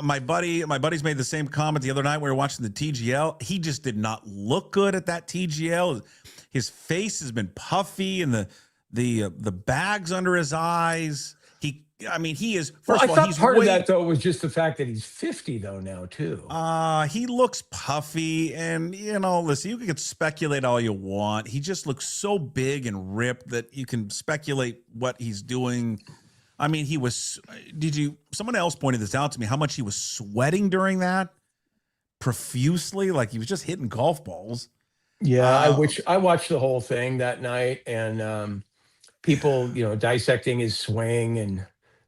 My buddies made the same comment the other night. We were watching the TGL. He just did not look good at that TGL. His face has been puffy and the bags under his eyes. He is. First of all, I thought part of that though was just the fact that he's 50 though now too. He looks puffy, and listen, you can speculate all you want. He just looks so big and ripped that you can speculate what he's doing. Someone else pointed this out to me, how much he was sweating during that profusely, like he was just hitting golf balls. Yeah, I watched the whole thing that night, and people, dissecting his swing and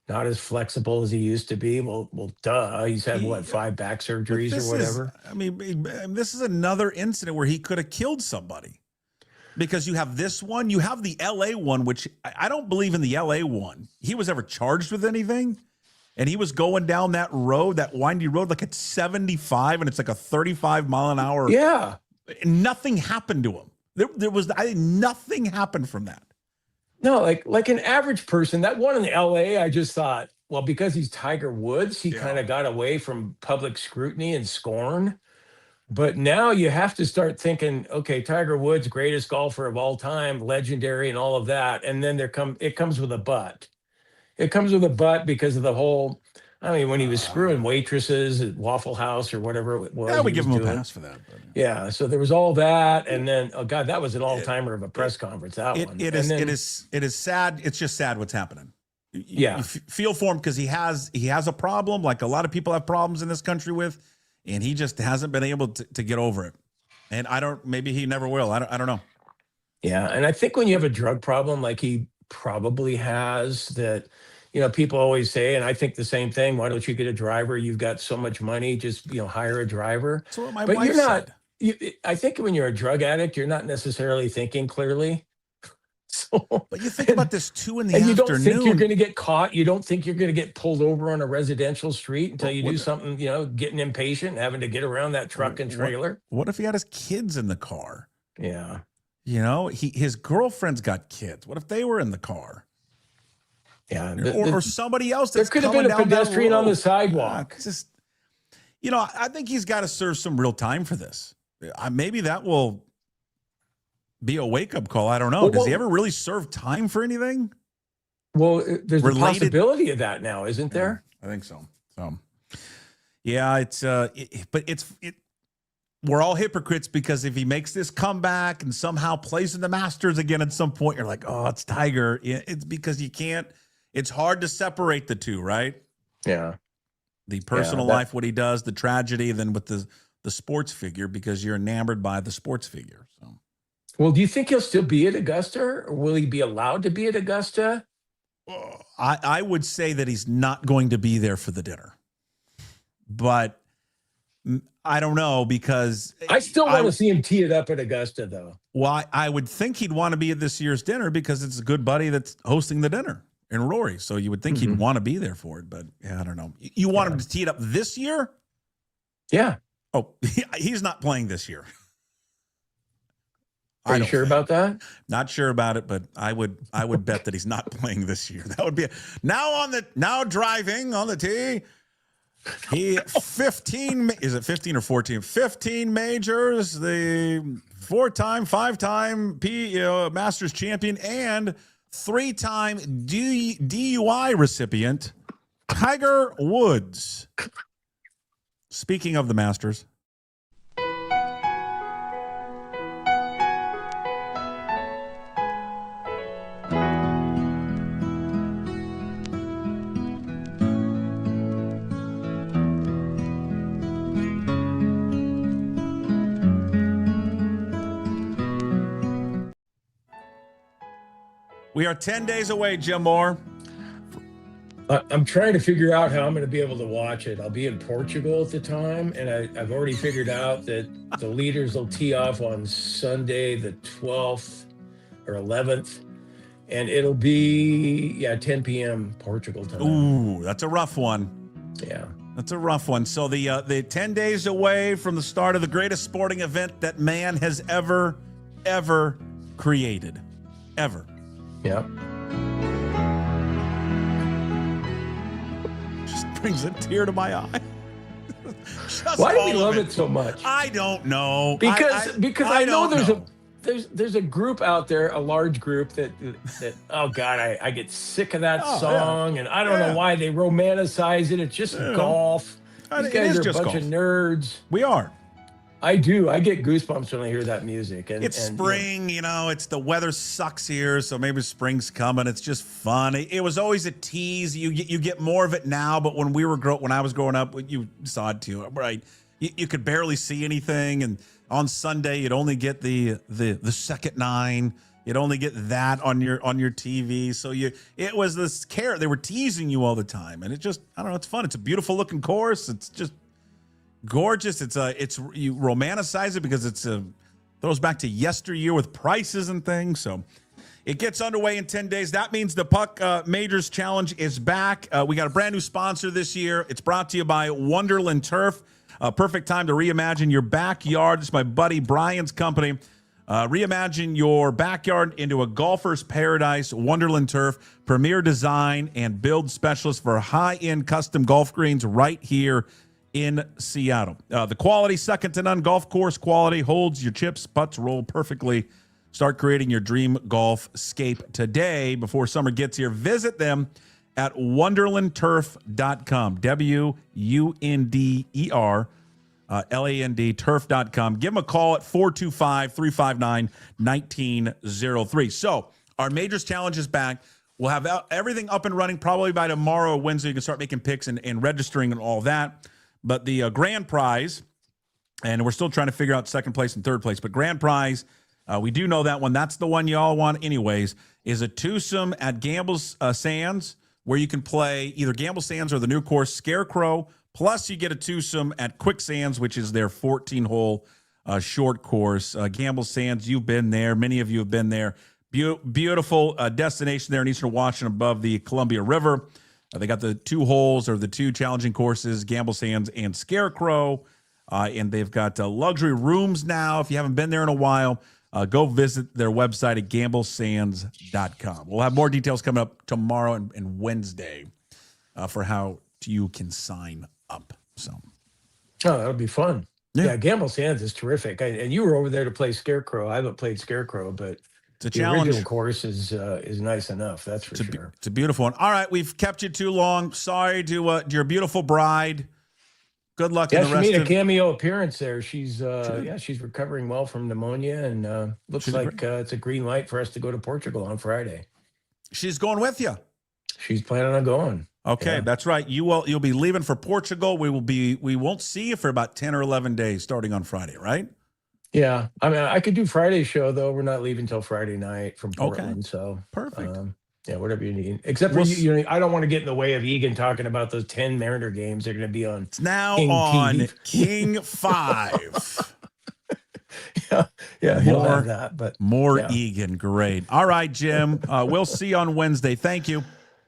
not as flexible as he used to be. Well, duh. He's had what, 5 back But surgeries or this whatever. this is another incident where he could have killed somebody. Because you have this one, you have the LA one, which I don't believe in the LA one. He was ever charged with anything. And he was going down that road, that windy road, like at 75, and it's like a 35 mile an hour. Yeah. Nothing happened to him. Nothing happened from that. No, like an average person, that one in LA, I just thought, well, because he's Tiger Woods, he kind of got away from public scrutiny and scorn. But now you have to start thinking, okay, Tiger Woods, greatest golfer of all time, legendary and all of that. And then it comes with a but. It comes with a but because of the whole, when he was screwing waitresses at Waffle House or whatever it was. Yeah, we give him a pass for that. But. Yeah, so there was all that, and then God, that was an all-timer of a press conference. It is sad. It's just sad what's happening. You feel for him because he has a problem, like a lot of people have problems in this country with, and he just hasn't been able to get over it. And maybe he never will. I don't know. Yeah, and I think when you have a drug problem like he probably has, that people always say, and I think the same thing, why don't you get a driver? You've got so much money, just hire a driver. That's what my but wife you're not said. I think when you're a drug addict, you're not necessarily thinking clearly. So, but you think about this too in the and afternoon. You don't think you're going to get caught. You don't think you're going to get pulled over on a residential street until you do something, getting impatient, having to get around that truck and trailer. What if he had his kids in the car? Yeah. His girlfriend's got kids. What if they were in the car? Yeah. Or somebody else. There could have been a pedestrian on the sidewalk. I think he's got to serve some real time for this. Maybe that will be a wake-up call. I don't know. Does he ever really serve time for anything? Well, there's a possibility of that now, isn't there? I think so. Yeah, we're all hypocrites because if he makes this comeback and somehow plays in the Masters again at some point, you're like, oh, it's Tiger. It's because you can't. It's hard to separate the two, right? Yeah. The personal life, what he does, the tragedy, then with the sports figure, because you're enamored by the sports figure. So, well, do you think he'll still be at Augusta, or will he be allowed to be at Augusta? I would say that he's not going to be there for the dinner, but I don't know, because I still want to see him tee it up at Augusta, though. Well, I would think he'd want to be at this year's dinner because it's a good buddy that's hosting the dinner. And Rory, so you would think he'd want to be there for it, but I don't know. You want him to tee it up this year? Yeah. Oh, he's not playing this year. Are you sure about that? Not sure about it, but I would bet that he's not playing this year. That would be now driving on the tee. He 15 is it 15 or 14? 15 majors, the 5-time Masters champion and 3-time DUI recipient, Tiger Woods. Speaking of the Masters. We are 10 days away, Jim Moore. I'm trying to figure out how I'm going to be able to watch it. I'll be in Portugal at the time, and I've already figured out that the leaders will tee off on Sunday, the 12th or 11th, and it'll be 10 p.m. Portugal time. Ooh, that's a rough one. Yeah. That's a rough one. So the 10 days away from the start of the greatest sporting event that man has ever created. Ever. Yeah. Just brings a tear to my eye. Why do we love it so much? I don't know. Because I know there's a group out there, a large group that oh God, I get sick of that song, and I don't know why they romanticize it. It's just golf. These guys are a bunch of nerds. We are. I do. I get goosebumps when I hear that music. And it's spring, it's the weather sucks here, so maybe spring's coming. It's just fun. It was always a tease. You get more of it now, but when I was growing up, you saw it too, right? You could barely see anything, and On Sunday, you'd only get the second 9. You'd only get that on your TV. So it was this carrot. They were teasing you all the time, and it just, I don't know, it's fun. It's a beautiful looking course. It's just gorgeous. You romanticize it because throws back to yesteryear with prices and things. So it gets underway in 10 days. That means the Puck Majors Challenge is back. We got a brand new sponsor this year. It's brought to you by Wonderland Turf. Perfect time to reimagine your backyard. It's my buddy Brian's company. Reimagine your backyard into a golfer's paradise. Wonderland Turf, premier design and build specialist for high-end custom golf greens right here in Seattle. The quality, second to none golf course quality, holds your chips, putts roll perfectly. Start creating your dream golf scape today before summer gets here. Visit them at wonderlandturf.com. WUNDER. LAND turf.com. Give them a call at 425-359-1903. So our Majors Challenge is back. We'll have everything up and running probably by tomorrow or Wednesday. You can start making picks and registering and all that. But the grand prize, and we're still trying to figure out second place and third place, but grand prize, we do know that one. That's the one you all want anyways, is a twosome at Gamble's Sands, where you can play either Gamble Sands or the new course Scarecrow. Plus, you get a twosome at Quicksands, which is their 14-hole short course. Gamble Sands, you've been there. Many of you have been there. Beautiful destination there in eastern Washington above the Columbia River. They got the 2 holes or the 2 challenging courses, Gamble Sands and Scarecrow. And they've got luxury rooms now. If you haven't been there in a while, go visit their website at gamblesands.com. We'll have more details coming up tomorrow and Wednesday for how you can sign up. So, that'll be fun. Yeah, Gamble Sands is terrific. And you were over there to play Scarecrow. I haven't played Scarecrow, but it's a the challenge. original course is nice enough. That's for sure. It's a beautiful one. All right, we've kept you too long. Sorry to your beautiful bride. Good luck in the rest. She made a cameo appearance there. She's she's recovering well from pneumonia, and looks like it's a green light for us to go to Portugal on Friday. She's going with you. She's planning on going. Okay, that's right. You'll be leaving for Portugal. We won't see you for about 10 or 11 days starting on Friday, right? Yeah. I mean, I could do Friday's show though. We're not leaving till Friday night from Portland. Okay. So perfect. Yeah, whatever you need. Except for you, I don't want to get in the way of Egan talking about those 10 Mariner games. They're going to be on. It's now King on TV. King 5. Yeah, he'll have that. But more Egan, great. All right, Jim. We'll see you on Wednesday. Thank you.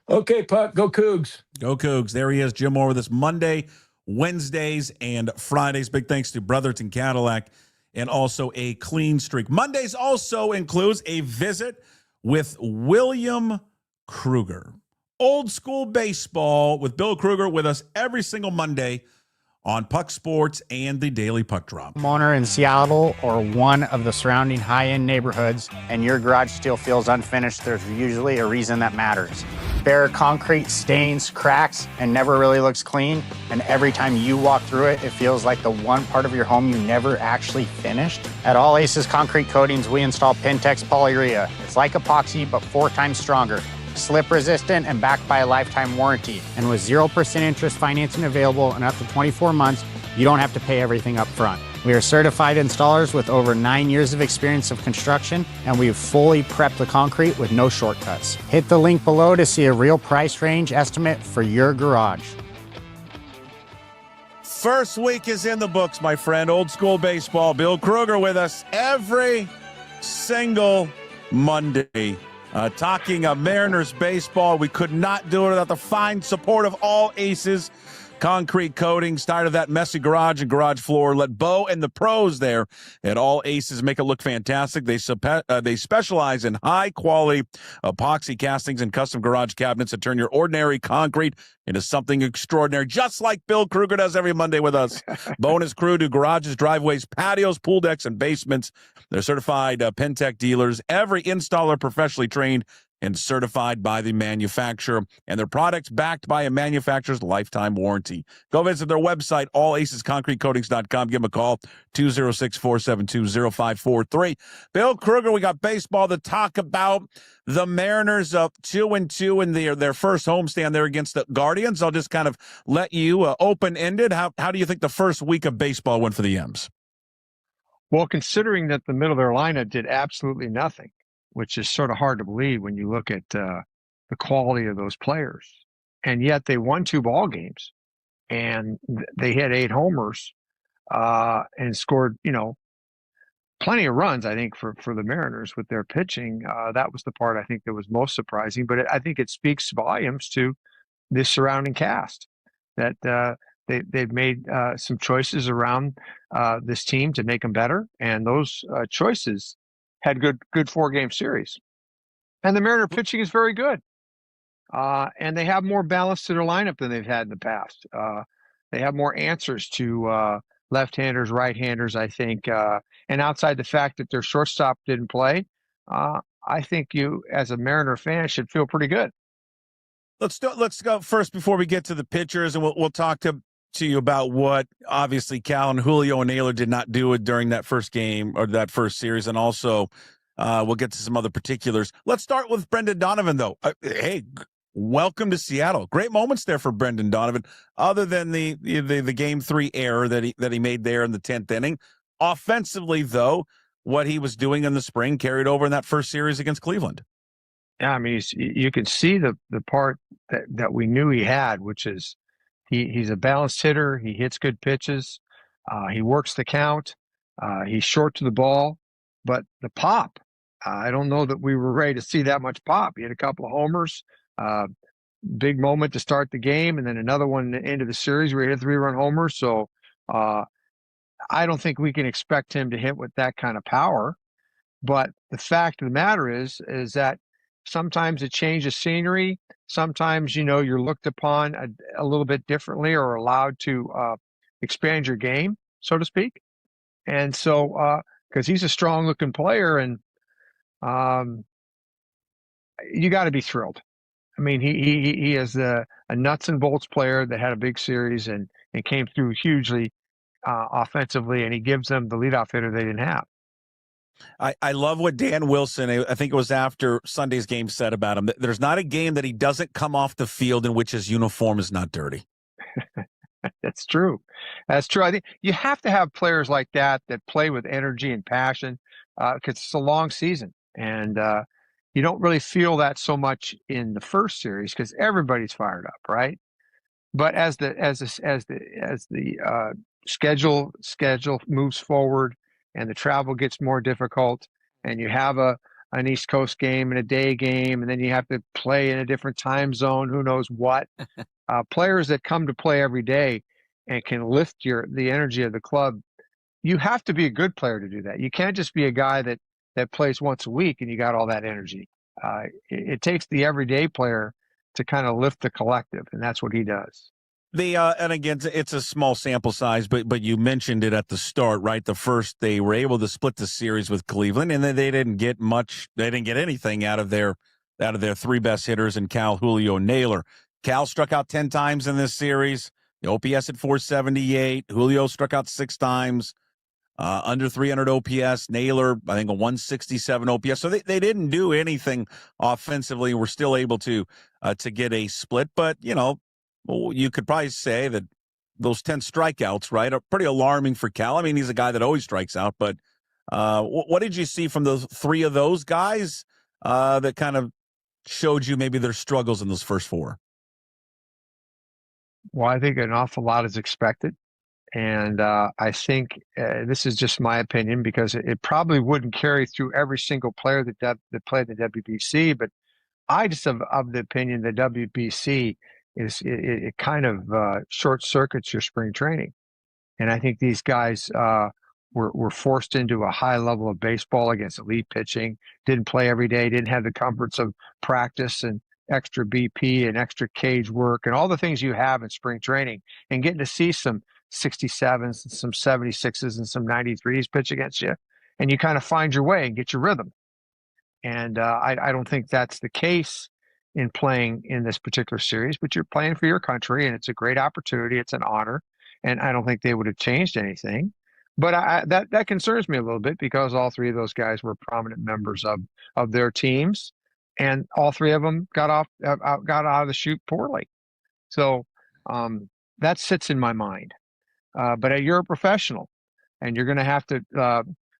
Okay, Puck. Go Cougs. Go Cougs. There he is, Jim Moore with us Monday, Wednesdays, and Fridays. Big thanks to Brotherton Cadillac and also a clean streak. Mondays also includes a visit with William Krueger. Old school baseball with Bill Krueger with us every single Monday on Puck Sports and the Daily Puck Drop. Homeowner in Seattle or one of the surrounding high-end neighborhoods and your garage still feels unfinished, there's usually a reason that matters. Bare concrete stains, cracks, and never really looks clean. And every time you walk through it, it feels like the one part of your home you never actually finished. At All Aces Concrete Coatings, we install Pentex Polyurea. It's like epoxy, but 4 times stronger. Slip resistant and backed by a lifetime warranty. And with 0% interest financing available and up to 24 months, you don't have to pay everything up front. We are certified installers with over 9 years of experience of construction, and we've fully prepped the concrete with no shortcuts. Hit the link below to see a real price range estimate for your garage. First week is in the books, my friend. Old school baseball. Bill Krueger with us every single Monday. Talking Mariners baseball. We could not do it without the fine support of All Aces Concrete Coatings. Tired of that messy garage and garage floor? Let Bo and the pros there at All Aces make it look fantastic. They specialize in high-quality epoxy castings and custom garage cabinets that turn your ordinary concrete into something extraordinary, just like Bill Krueger does every Monday with us. Bo and his crew do garages, driveways, patios, pool decks, and basements. They're certified Pentec dealers. Every installer professionally trained and certified by the manufacturer, and their products backed by a manufacturer's lifetime warranty. Go visit their website, allacesconcretecoatings.com. Give them a call, 206-472-0543. Bill Krueger, we got baseball to talk about. The Mariners up 2-2 in their first homestand there against the Guardians. I'll just kind of let you open-ended. How do you think the first week of baseball went for the M's? Well, considering that the middle of their lineup did absolutely nothing, which is sort of hard to believe when you look at the quality of those players, and yet they won 2 ball games, and they hit 8 homers and scored, plenty of runs. I think for the Mariners with their pitching, that was the part I think that was most surprising. But I think it speaks volumes to the surrounding cast that they've made some choices around this team to make them better, and those choices had good 4-game series. And the Mariner pitching is very good, and they have more balance to their lineup than they've had in the past. They have more answers to left-handers, right-handers, I think, and outside the fact that their shortstop didn't play, I think you, as a Mariner fan, should feel pretty good. Let's go first before we get to the pitchers, and we'll talk to you about what obviously Cal and Julio and Naylor did not do it during that first game or that first series, and also we'll get to some other particulars. Let's start with Brendan Donovan, though. Hey, welcome to Seattle. Great moments there for Brendan Donovan, other than the Game 3 error that he made there in the 10th inning. Offensively, though, what he was doing in the spring carried over in that first series against Cleveland. Yeah, I mean, you can see the part that we knew he had, which is he's a balanced hitter. He hits good pitches. He works the count. He's short to the ball. But the pop, I don't know that we were ready to see that much pop. He had a couple of homers, big moment to start the game, and then another one at the end of the series where he hit a 3-run homer. So I don't think we can expect him to hit with that kind of power. But the fact of the matter is that sometimes a change of scenery, sometimes, you're looked upon a little bit differently or allowed to expand your game, so to speak. And so, because he's a strong looking player, and you got to be thrilled. I mean, he is a nuts and bolts player that had a big series and came through hugely offensively, and he gives them the leadoff hitter they didn't have. I love what Dan Wilson, I think it was after Sunday's game, said about him. There's not a game that he doesn't come off the field in which his uniform is not dirty. That's true. That's true. I think you have to have players like that play with energy and passion because it's a long season. And you don't really feel that so much in the first series because everybody's fired up, right? But as the schedule moves forward, and the travel gets more difficult, and you have an East Coast game and a day game, and then you have to play in a different time zone, who knows what. Players that come to play every day and can lift the energy of the club, you have to be a good player to do that. You can't just be a guy that plays once a week and you got all that energy. It takes the everyday player to kind of lift the collective, and that's what he does. And again, it's a small sample size, but you mentioned it at the start, right? The first, they were able to split the series with Cleveland, and then they didn't get much. They didn't get anything out of their 3 best hitters in Cal, Julio, and Naylor. Cal struck out 10 times in this series. The OPS at 478. Julio struck out 6 times, under 300 OPS. Naylor, I think, a 167 OPS. So they didn't do anything offensively. We're still able to get a split, but you could probably say that those 10 strikeouts, right, are pretty alarming for Cal. I mean, he's a guy that always strikes out, but what did you see from the 3 of those guys that kind of showed you maybe their struggles in those first 4? Well, I think an awful lot is expected. And I think this is just my opinion because it probably wouldn't carry through every single player that played the WBC, but I just of the opinion that WBC it kind of short circuits your spring training. And I think these guys were forced into a high level of baseball against elite pitching, didn't play every day, didn't have the comforts of practice and extra BP and extra cage work and all the things you have in spring training, and getting to see some 67s and some 76s and some 93s pitch against you. And you kind of find your way and get your rhythm. And I don't think that's the case in playing in this particular series, but you're playing for your country, and it's a great opportunity. It's an honor, and I don't think they would have changed anything. But that concerns me a little bit because all 3 of those guys were prominent members of their teams, and all 3 of them got out of the chute poorly. So that sits in my mind. But you're a professional. and you're going to have to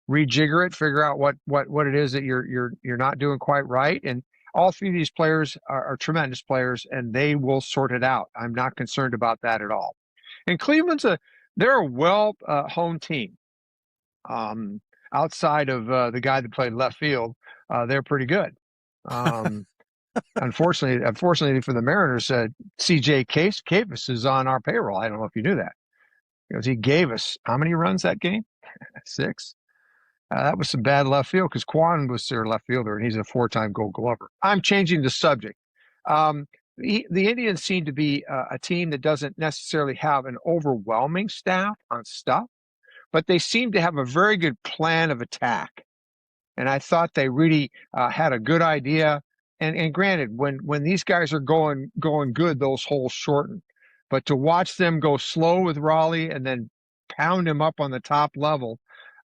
rejigger it, figure out what it is that you're not doing quite right. And all three of these players are tremendous players, and they will sort it out. I'm not concerned about that at all. And Cleveland's they're a well-honed team. Outside of the guy that played left field, they're pretty good. Unfortunately for the Mariners, C.J. Cavis is on our payroll. I don't know if you knew that, because he gave us how many runs that game? 6. That was some bad left field, because Quan was their left fielder, and he's a 4-time Gold Glover. I'm changing the subject. The Indians seem to be a team that doesn't necessarily have an overwhelming staff on stuff, but they seem to have a very good plan of attack. And I thought they really had a good idea. And granted, when these guys are going good, those holes shorten. But to watch them go slow with Raleigh and then pound him up on the top level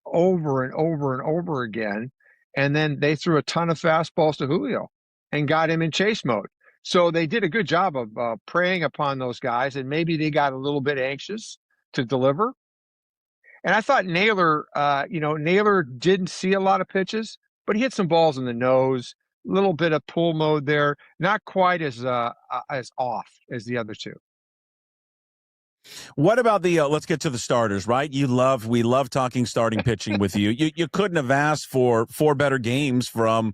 over and over and over again, and then they threw a ton of fastballs to Julio and got him in chase mode. So they did a good job of preying upon those guys, and maybe they got a little bit anxious to deliver. And I thought Naylor didn't see a lot of pitches, but he hit some balls in the nose, a little bit of pull mode there, not quite as off as the other two. What about the let's get to the starters, right? We love talking starting pitching with you. You couldn't have asked for 4 better games from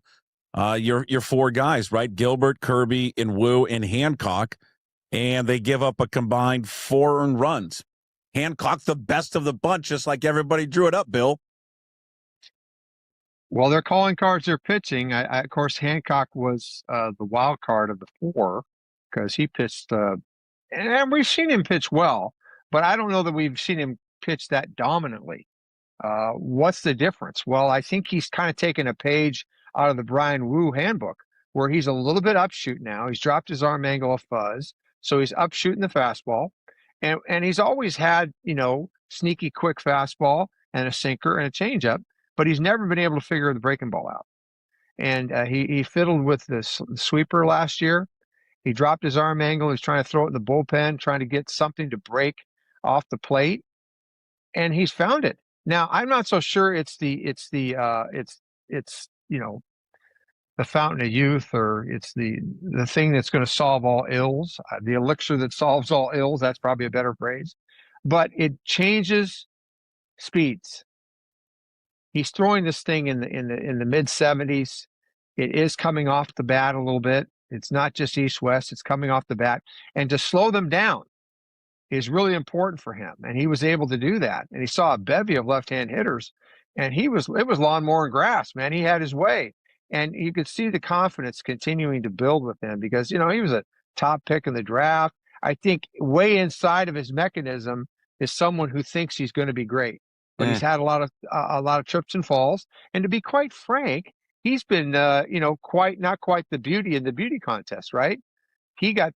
your 4 guys, right? Gilbert, Kirby, and Wu, and Hancock, and they give up a combined 4 earned runs. Hancock, the best of the bunch, just like everybody drew it up, Bill. Well, their calling cards, they're pitching. Of course, Hancock was the wild card of the 4, because he pitched, and we've seen him pitch well, but I don't know that we've seen him pitch that dominantly. What's the difference? Well, I think he's kind of taken a page out of the Brian Wu handbook, where he's a little bit upshoot now. He's dropped his arm angle a fuzz, so he's upshooting the fastball. And he's always had, sneaky quick fastball and a sinker and a changeup, but he's never been able to figure the breaking ball out. And he fiddled with the sweeper last year. He dropped his arm angle. He's trying to throw it in the bullpen, trying to get something to break off the plate, and he's found it. Now, I'm not so sure it's the fountain of youth, or it's the thing that's going to solve all ills, the elixir that solves all ills. That's probably a better phrase, but it changes speeds. He's throwing this thing in the mid 70s. It is coming off the bat a little bit. It's not just east-west. It's coming off the bat, and to slow them down is really important for him. And he was able to do that. And he saw a bevy of left-hand hitters, and it was lawnmower and grass, man. He had his way. And you could see the confidence continuing to build with him, because, he was a top pick in the draft. I think way inside of his mechanism is someone who thinks he's going to be great, but he's had a lot of trips and falls. And to be quite frank, he's been, not quite the beauty in the beauty contest, right? He got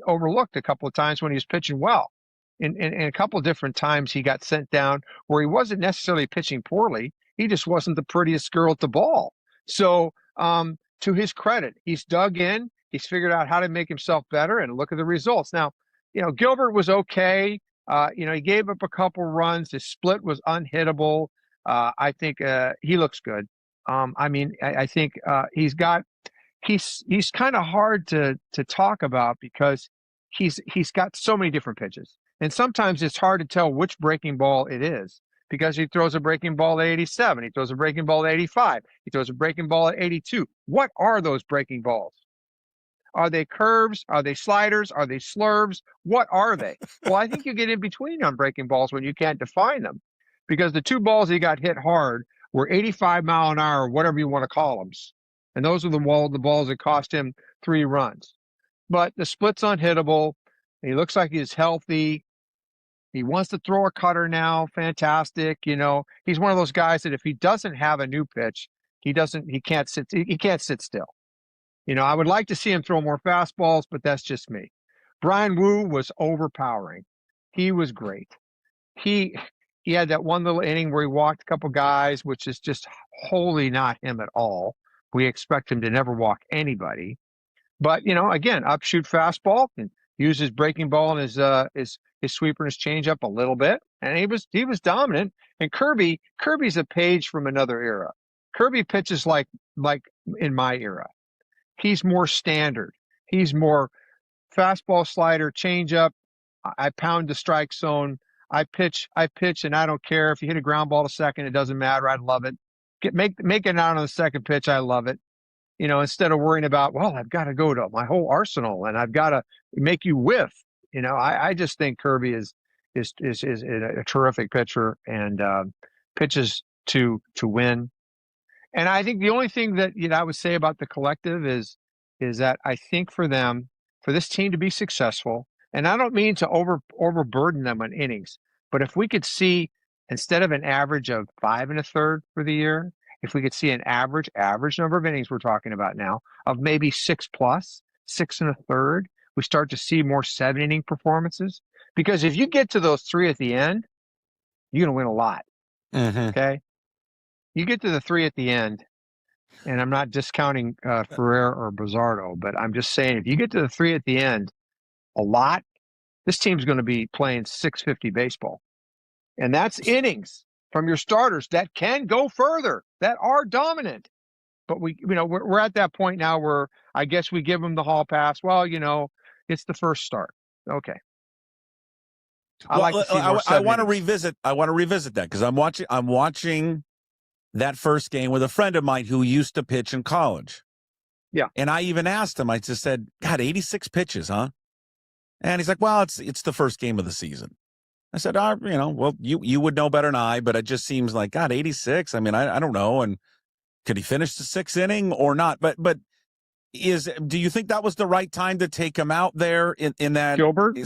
overlooked a couple of times when he was pitching well. And a couple of different times he got sent down where he wasn't necessarily pitching poorly. He just wasn't the prettiest girl at the ball. So to his credit, he's dug in. He's figured out how to make himself better, and look at the results. Now, Gilbert was okay. He gave up a couple runs. His split was unhittable. I think he looks good. I think he's kind of hard to talk about, because he's got so many different pitches, and sometimes it's hard to tell which breaking ball it is, because he throws a breaking ball at 87, he throws a breaking ball at 85, he throws a breaking ball at 82. What are those breaking balls? Are they curves? Are they sliders? Are they slurves? What are they? Well, I think you get in between on breaking balls when you can't define them, because the 2 balls he got hit hard were 85 mile an hour, whatever you want to call them. And those are the balls that cost him 3 runs. But the split's unhittable. He looks like he's healthy. He wants to throw a cutter now. Fantastic. He's one of those guys that if he doesn't have a new pitch, he can't sit still. I would like to see him throw more fastballs, but that's just me. Brian Wu was overpowering. He was great. He had that one little inning where he walked a couple guys, which is just wholly not him at all. We expect him to never walk anybody. But, again, upshoot fastball, and used his breaking ball and his sweeper and his changeup a little bit, and he was dominant. And Kirby's a page from another era. Kirby pitches like in my era. He's more standard. He's more fastball, slider, changeup. I pound the strike zone. I pitch, and I don't care if you hit a ground ball to second. It doesn't matter. I love it. Make it out on the second pitch. I love it. You know, instead of worrying about, well, I've got to go to my whole arsenal and I've got to make you whiff. You know, I just think Kirby is a terrific pitcher and pitches to win. And I think the only thing that I would say about the collective is that I think for this team to be successful, and I don't mean to overburden them on innings, but if we could see, instead of an average of 5 1/3 for the year, if we could see an average number of innings we're talking about now of maybe 6+, 6 1/3, we start to see more 7-inning performances. Because if you get to those 3 at the end, you're going to win a lot. Mm-hmm. Okay? You get to the 3 at the end, and I'm not discounting Ferrer or Bizzardo, but I'm just saying if you get to the 3 at the end a lot, this team's going to be playing 650 baseball. And that's innings from your starters that can go further, that are dominant. But we're at that point now where I guess we give them the hall pass. Well, it's the first start. Okay. I want to revisit that because I'm watching that first game with a friend of mine who used to pitch in college. Yeah. And I even asked him, I just said, God, 86 pitches, huh? And he's like, well, it's the first game of the season. I said, well, you would know better than I, but it just seems like, God, 86. I mean, I don't know. And could he finish the 6th inning or not? But do you think that was the right time to take him out there in that Gilbert?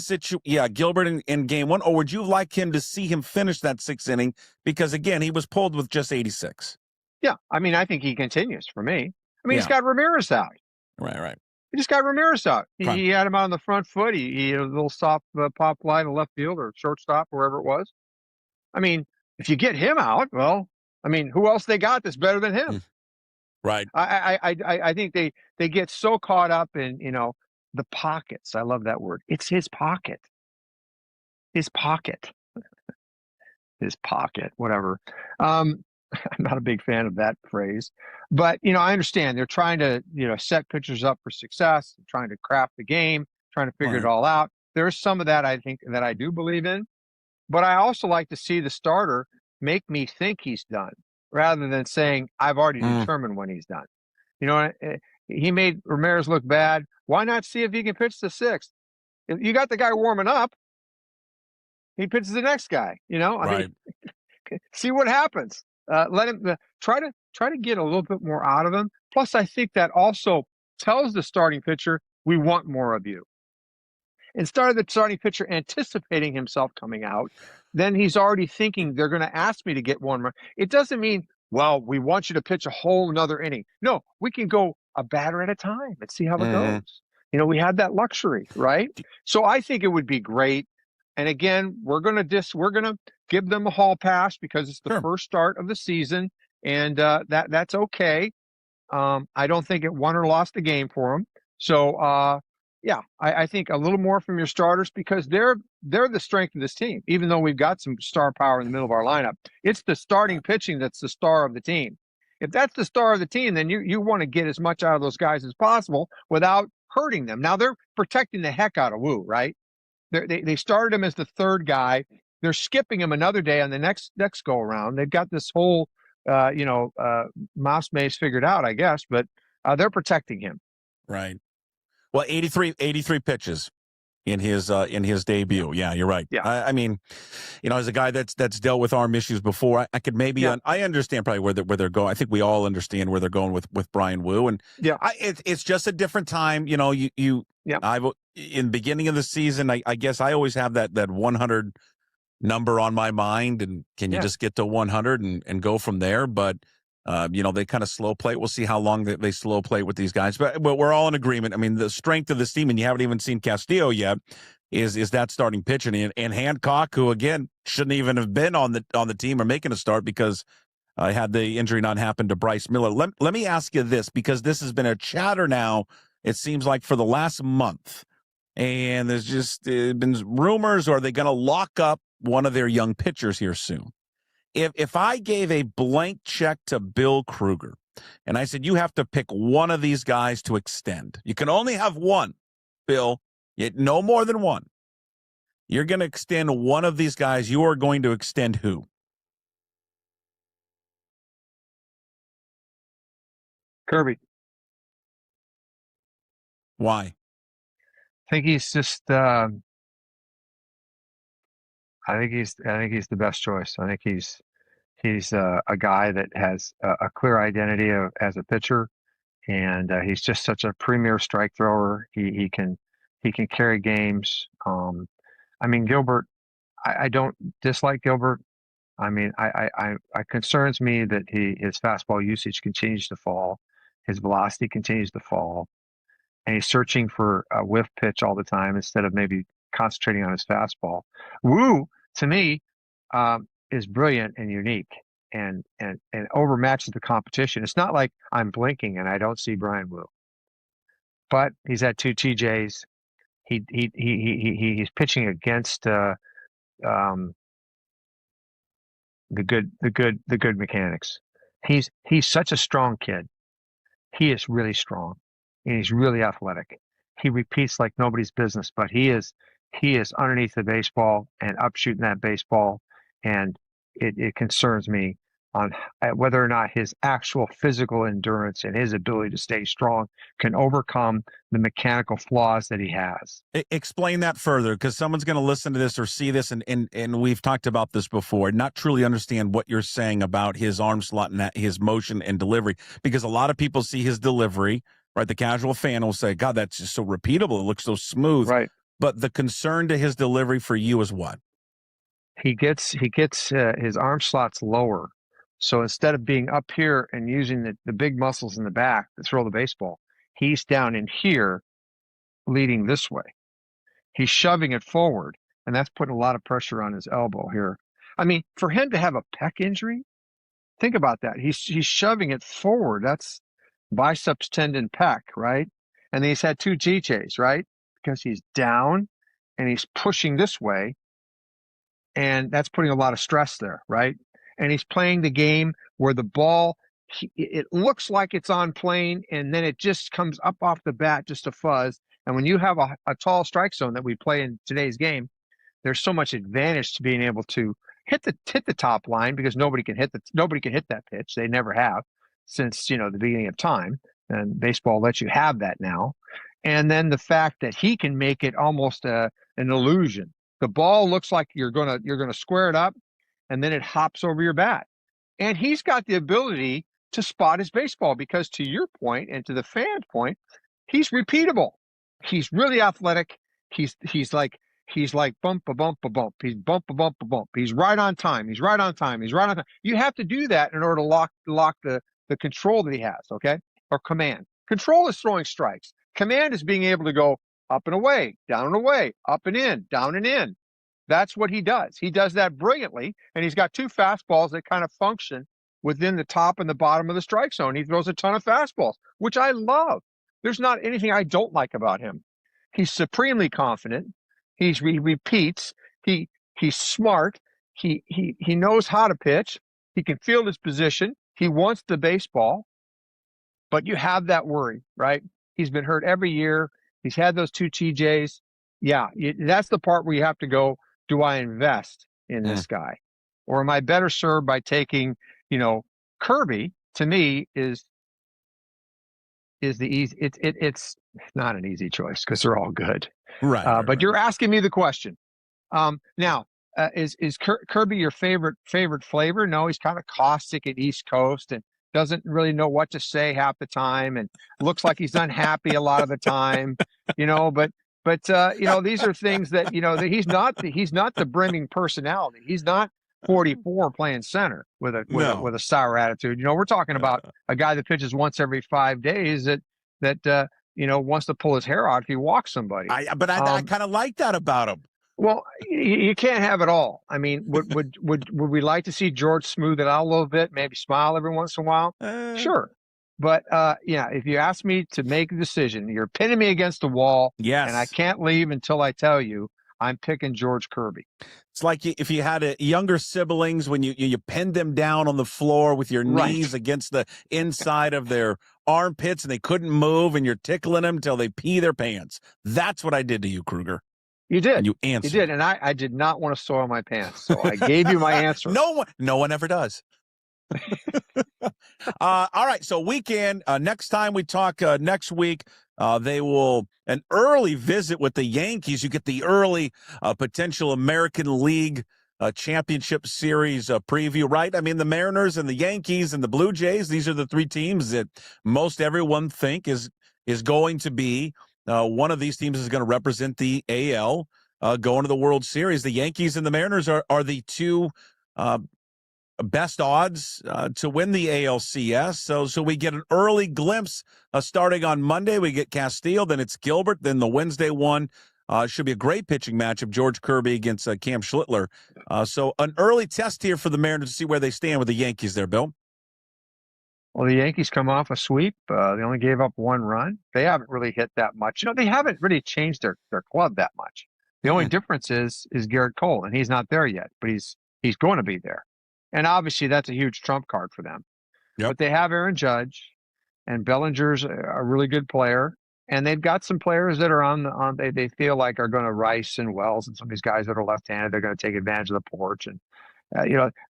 Gilbert in game 1, or would you like him to see him finish that 6th inning? Because again, he was pulled with just 86. Yeah. I mean, I think he continues for me. I mean, he's got Ramirez out. Right. He just got Ramirez out. He had him out on the front foot. He had a little soft pop fly to left field or shortstop, wherever it was. I mean, if you get him out, well, I mean, who else they got that's better than him? Right. I think they get so caught up in, the pockets. I love that word. It's his pocket. His pocket. His pocket, whatever. I'm not a big fan of that phrase. But, I understand they're trying to, set pitchers up for success, trying to craft the game, trying to figure it all out. There's some of that I think that I do believe in. But I also like to see the starter make me think he's done, rather than saying, I've already determined when he's done. He made Ramirez look bad. Why not see if he can pitch the 6th? If you got the guy warming up, he pitches the next guy, I mean, see what happens. Let him try to get a little bit more out of him. Plus, I think that also tells the starting pitcher, we want more of you. Instead of the starting pitcher anticipating himself coming out, then he's already thinking they're going to ask me to get one more. It doesn't mean, well, we want you to pitch a whole another inning. No, we can go a batter at a time and see how it goes. We have that luxury, right? So I think it would be great. And again, we're going to give them a hall pass because it's the first start of the season, and that's okay. I don't think it won or lost the game for them. So I think a little more from your starters because they're the strength of this team. Even though we've got some star power in the middle of our lineup, it's the starting pitching that's the star of the team. If that's the star of the team, then you want to get as much out of those guys as possible without hurting them. Now they're protecting the heck out of Wu, right? They started him as the 3rd guy. They're skipping him another day on the next go around. They've got this whole, mouse maze figured out, I guess, but they're protecting him. Right. Well, 83 pitches in his debut. Yeah, you're right. Yeah. I mean, as a guy that's dealt with arm issues before, I could maybe I understand probably where they're going. I think we all understand where they're going with Brian Wu, and it's just a different time. In the beginning of the season, I guess I always have that 100 number on my mind, and can you just get to 100 and go from there? But they kind of slow play. We'll see how long they slow play with these guys. But we're all in agreement. I mean, the strength of this team, and you haven't even seen Castillo yet, is that starting pitching. And Hancock, who, again, shouldn't even have been on the team or making a start because had the injury not happened to Bryce Miller. Let me ask you this, because this has been a chatter now, it seems like, for the last month. And there's just been rumors, or are they going to lock up one of their young pitchers here soon? If I gave a blank check to Bill Krueger and I said, you have to pick one of these guys to extend. You can only have one, Bill. No more than one. You're going to extend one of these guys. You are going to extend who? Kirby. Why? I think he's just. I think he's the best choice. I think he's a guy that has a clear identity as a pitcher, and he's just such a premier strike thrower. He can carry games. I mean, Gilbert. I don't dislike Gilbert. I mean, I concerns me that his fastball usage continues to fall, his velocity continues to fall, and he's searching for a whiff pitch all the time instead of maybe concentrating on his fastball. Wu, to me, is brilliant and unique, and overmatches the competition. It's not like I'm blinking and I don't see Brian Wu, but he's had 2 TJs. He's pitching against the good mechanics. He's such a strong kid. He is really strong, and he's really athletic. He repeats like nobody's business, but he is underneath the baseball and up shooting that baseball, and it concerns me on whether or not his actual physical endurance and his ability to stay strong can overcome the mechanical flaws that he has. Explain that further, because someone's going to listen to this or see this, and we've talked about this before, not truly understand what you're saying about his arm slot and his motion and delivery, because a lot of people see his delivery, right? The casual fan will say, God, that's just so repeatable. It looks so smooth. Right. But the concern to his delivery for you is what? He gets his arm slots lower. So instead of being up here and using the big muscles in the back to throw the baseball, he's down in here leading this way. He's shoving it forward, and that's putting a lot of pressure on his elbow here. I mean, for him to have a pec injury, think about that. He's shoving it forward. That's biceps tendon pec, right? And then he's had 2 GJs, right? Because he's down and he's pushing this way, and that's putting a lot of stress there, right? And he's playing the game where the ball, it looks like it's on plane, and then it just comes up off the bat, just a fuzz. And when you have a tall strike zone that we play in today's game, there's so much advantage to being able to hit the top line, because nobody can hit that pitch. They never have since the beginning of time, and baseball lets you have that now. And then the fact that he can make it almost an illusion. The ball looks like you're gonna square it up, and then it hops over your bat. And he's got the ability to spot his baseball, because to your point and to the fan's point, he's repeatable. He's really athletic. He's like bump a bump a bump. He's bump a bump a bump. He's right on time. He's right on time. He's right on time. You have to do that in order to lock the control that he has, okay? Or command. Control is throwing strikes. Command is being able to go up and away, down and away, up and in, down and in. That's what he does. He does that brilliantly, and he's got 2 fastballs that kind of function within the top and the bottom of the strike zone. He throws a ton of fastballs, which I love. There's not anything I don't like about him. He's supremely confident. He repeats. He's smart. He knows how to pitch. He can field his position. He wants the baseball. But you have that worry, right? He's been hurt every year. He's had those 2 TJs. Yeah, that's the part where you have to go, do I invest in this guy? Or am I better served by taking, Kirby, to me, is the easy. It's not an easy choice, because they're all good. Right. But you're asking me the question. Now, is Kirby your favorite flavor? No, he's kind of caustic at East Coast and doesn't really know what to say half the time, and looks like he's unhappy a lot of the time. But these are things that that he's not the brimming personality. He's not 44 playing center with a sour attitude. We're talking about a guy that pitches once every 5 days that wants to pull his hair out if he walks somebody. I kind of like that about him. Well, you can't have it all. I mean, would we like to see George smooth it out a little bit, maybe smile every once in a while? Sure. But yeah, if you ask me to make a decision, you're pinning me against the wall, Yes. and I can't leave until I tell you I'm picking George Kirby. It's like if you had younger siblings when you pinned them down on the floor with your knees against the inside of their armpits and they couldn't move, and you're tickling them until they pee their pants. That's what I did to you, Krueger. You did. And you answered. You did, and I did not want to soil my pants, so I gave you my answer. No one ever does. All right, so weekend. Next time we talk next week, they will an early visit with the Yankees. You get the early potential American League Championship Series preview, right? I mean, the Mariners and the Yankees and the Blue Jays. These are the three teams that most everyone think is going to be one of these teams is going to represent the AL going to the World Series. The Yankees and the Mariners are the two best odds to win the ALCS. So we get an early glimpse starting on Monday. We get Castillo, then it's Gilbert, then the Wednesday one should be a great pitching match of George Kirby against Cam Schlittler. So an early test here for the Mariners to see where they stand with the Yankees there, Bill. Well, the Yankees come off a sweep. They only gave up one run. They haven't really hit that much. They haven't really changed their club that much. The only difference is Garrett Cole, and he's not there yet, but he's going to be there. And obviously, that's a huge trump card for them. Yep. But they have Aaron Judge, and Bellinger's a really good player, and they've got some players that are they feel like are going to Rice and Wells and some of these guys that are left-handed. They're going to take advantage of the porch, and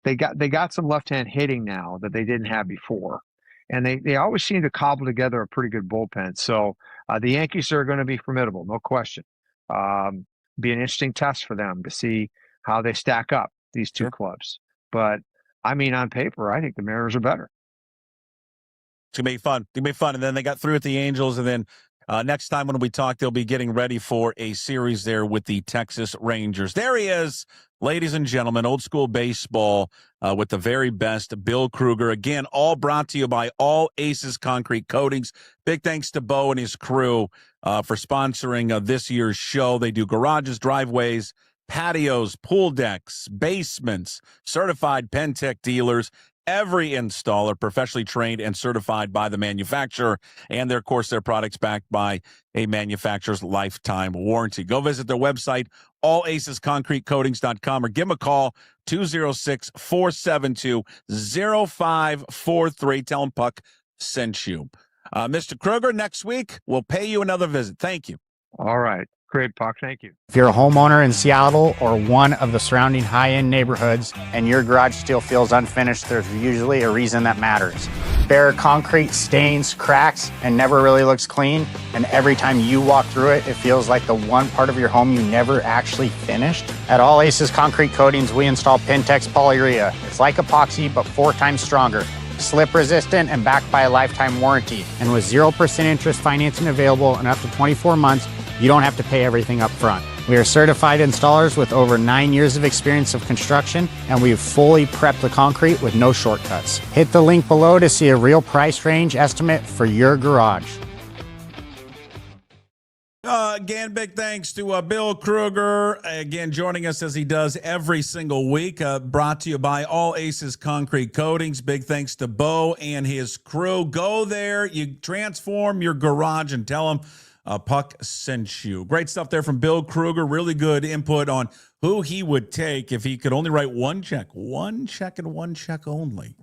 they got some left-hand hitting now that they didn't have before, and they always seem to cobble together a pretty good bullpen. So the Yankees are going to be formidable, no question. Be an interesting test for them to see how they stack up, these two clubs. But I mean, on paper, I think the Mariners are better. It's gonna be fun. It's gonna be fun. And then they got through with the Angels, and then next time when we talk, they'll be getting ready for a series there with the Texas Rangers. There he is, ladies and gentlemen, old school baseball with the very best, Bill Krueger. Again, all brought to you by All Aces Concrete Coatings. Big thanks to Bo and his crew for sponsoring this year's show. They do garages, driveways, patios, pool decks, basements, certified Pentec dealers, every installer professionally trained and certified by the manufacturer, and of course their products backed by a manufacturer's lifetime warranty. Go visit their website, allacesconcretecoatings.com, or give them a call, 206-472-0543. Tell them Puck sent you. Mr. Krueger, next week we'll pay you another visit. Thank you. All right. Great, Puck. Thank you. If you're a homeowner in Seattle or one of the surrounding high-end neighborhoods and your garage still feels unfinished, there's usually a reason that matters. Bare concrete stains, cracks, and never really looks clean. And every time you walk through it, it feels like the one part of your home you never actually finished. At All Aces Concrete Coatings, we install Pentex polyurea. It's like epoxy, but 4 times stronger. Slip resistant and backed by a lifetime warranty. And with 0% interest financing available and up to 24 months, you don't have to pay everything up front. We are certified installers with over 9 years of experience of construction, and we've fully prepped the concrete with no shortcuts. Hit the link below to see a real price range estimate for your garage. Again, big thanks to Bill Krueger, again, joining us as he does every single week, brought to you by All Aces Concrete Coatings. Big thanks to Bo and his crew. Go there, you transform your garage, and tell them Puck sent you. Great stuff there from Bill Krueger. Really good input on who he would take if he could only write one check and one check only.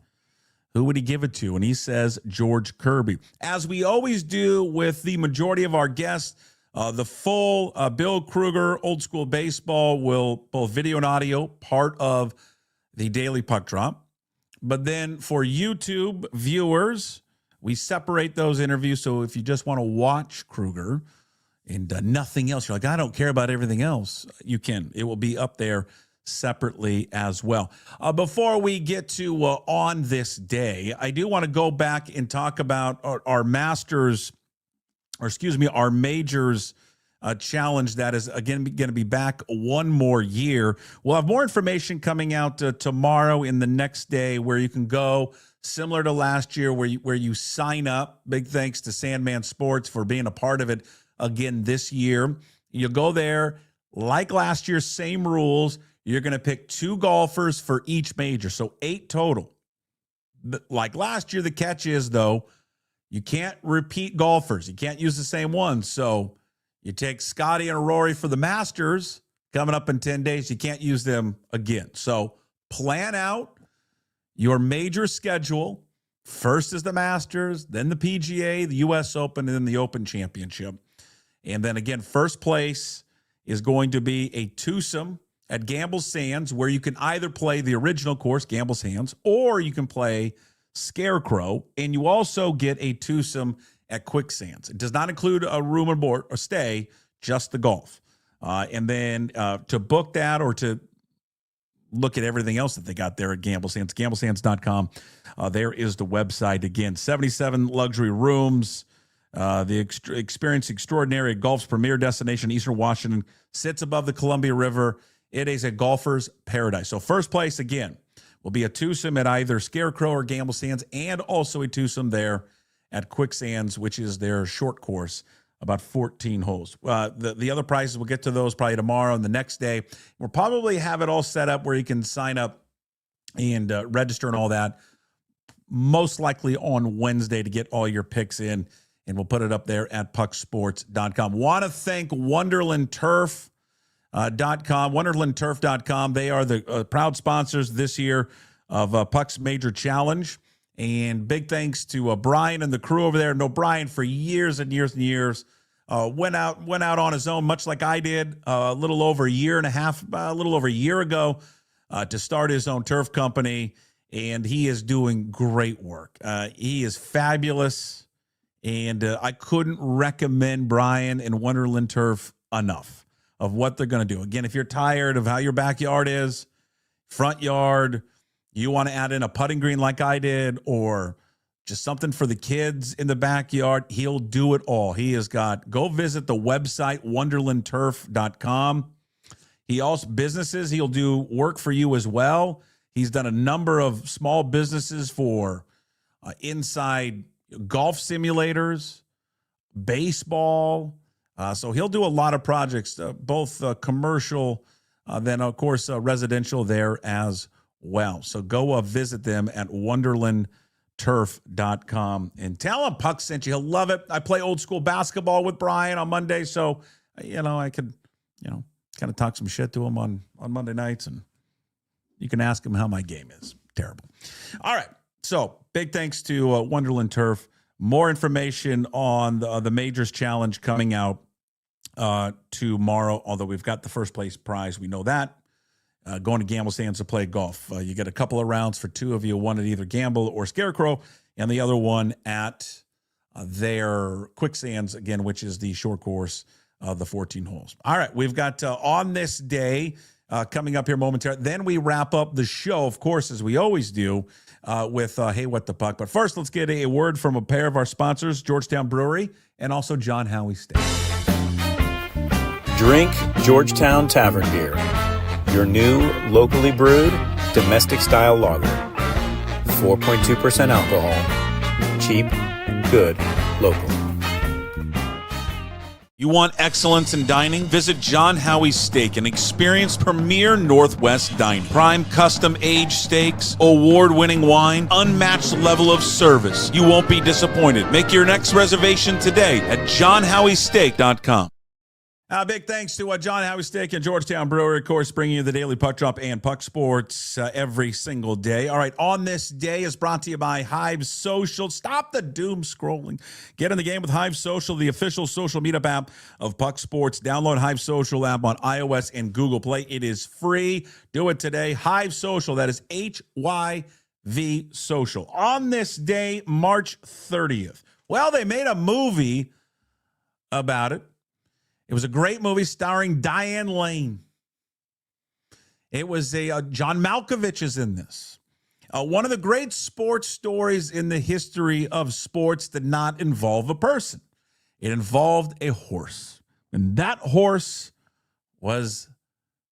Who would he give it to? And he says George Kirby. As we always do with the majority of our guests, the full Bill Krueger Old School Baseball will, both video and audio, part of the Daily Puck Drop. But then for YouTube viewers, we separate those interviews. So if you just want to watch Krueger and nothing else, you're like, I don't care about everything else, you can. It will be up there separately as well. Before we get to On This Day, I do want to go back and talk about our Masters, or excuse me, our Majors challenge that is, again, going to be back one more year. We'll have more information coming out tomorrow in the next day where you can go, similar to last year, where you sign up. Big thanks to Sandman Sports for being a part of it again this year. You go there, like last year, same rules. You're going to pick 2 golfers for each major, so 8 total. But like last year, the catch is, though, You can't repeat golfers. You can't use the same ones. So you take Scotty and Rory for the Masters coming up in 10 days. You can't use them again. So plan out your major schedule. First is the Masters, then the PGA, the U.S. Open, and then the Open Championship. And then again, first place is going to be a twosome at Gamble Sands, where you can either play the original course, Gamble Sands, or you can play Scarecrow, and you also get a twosome at Quicksands. It does not include a room and board or stay, just the golf. And then to book that or to look at everything else that they got there at Gamble Sands, gamblesands.com. There is the website again. 77 luxury rooms. The experience extraordinary at golf's premier destination, Eastern Washington, sits above the Columbia River. It is a golfer's paradise. So first place, again, will be a twosome at either Scarecrow or Gamble Sands, and also a twosome there at Quicksands, which is their short course, about 14 holes. The other prizes, we'll get to those probably tomorrow and the next day. We'll probably have it all set up where you can sign up and register and all that, most likely on Wednesday, to get all your picks in, and we'll put it up there at pucksports.com. Want to thank WonderlandTurf.com, WonderlandTurf.com. They are the proud sponsors this year of Puck's Major Challenge. And big thanks to Brian and the crew over there. No, Brian for years and years and years went out on his own, much like I did a little over a year and a half, a little over a year ago, to start his own turf company. And he is doing great work. He is fabulous. And I couldn't recommend Brian and Wonderland Turf enough of what they're going to do. Again, if you're tired of how your backyard is, front yard, you want to add in a putting green like I did, or just something for the kids in the backyard, he'll do it all. He has got, go visit the website, wonderlandturf.com. He also, businesses, he'll do work for you as well. He's done a number of small businesses for inside golf simulators, baseball. So he'll do a lot of projects, both commercial, then, of course, residential there as well. So go visit them at wonderlandturf.com and tell him Puck sent you. He'll love it. I play old school basketball with Brian on Monday, so, I could, kind of talk some shit to him on Monday nights, and you can ask him how my game is. Terrible. All right. So big thanks to Wonderland Turf. More information on the Majors Challenge coming out tomorrow, although we've got the first place prize. We know that. Going to Gamble Sands to play golf. You get a couple of rounds for two of you, one at either Gamble or Scarecrow, and the other one at their Quicksands, again, which is the short course of the 14 holes. All right, we've got On This Day coming up here momentarily. Then we wrap up the show, of course, as we always do, with Hey, What the Puck. But first, let's get a word from a pair of our sponsors, Georgetown Brewery and also John Howie Steak. Drink Georgetown Tavern Beer. Your new, locally brewed, domestic-style lager. 4.2% alcohol. Cheap, good, local. You want excellence in dining? Visit John Howie Steak, an experienced premier Northwest dining. Prime custom-aged steaks, award-winning wine, unmatched level of service. You won't be disappointed. Make your next reservation today at johnhowiesteak.com. Big thanks to John Howie Steak and Georgetown Brewery, of course, bringing you the Daily Puck Drop and Puck Sports every single day. All right, On This Day is brought to you by Hive Social. Stop the doom scrolling. Get in the game with Hive Social, the official social meetup app of Puck Sports. Download Hive Social app on iOS and Google Play. It is free. Do it today. Hive Social, that is HYV Social. On this day, March 30th. Well, they made a movie about it. It was a great movie starring Diane Lane. It was John Malkovich is in this. One of the great sports stories in the history of sports did not involve a person. It involved a horse. And that horse was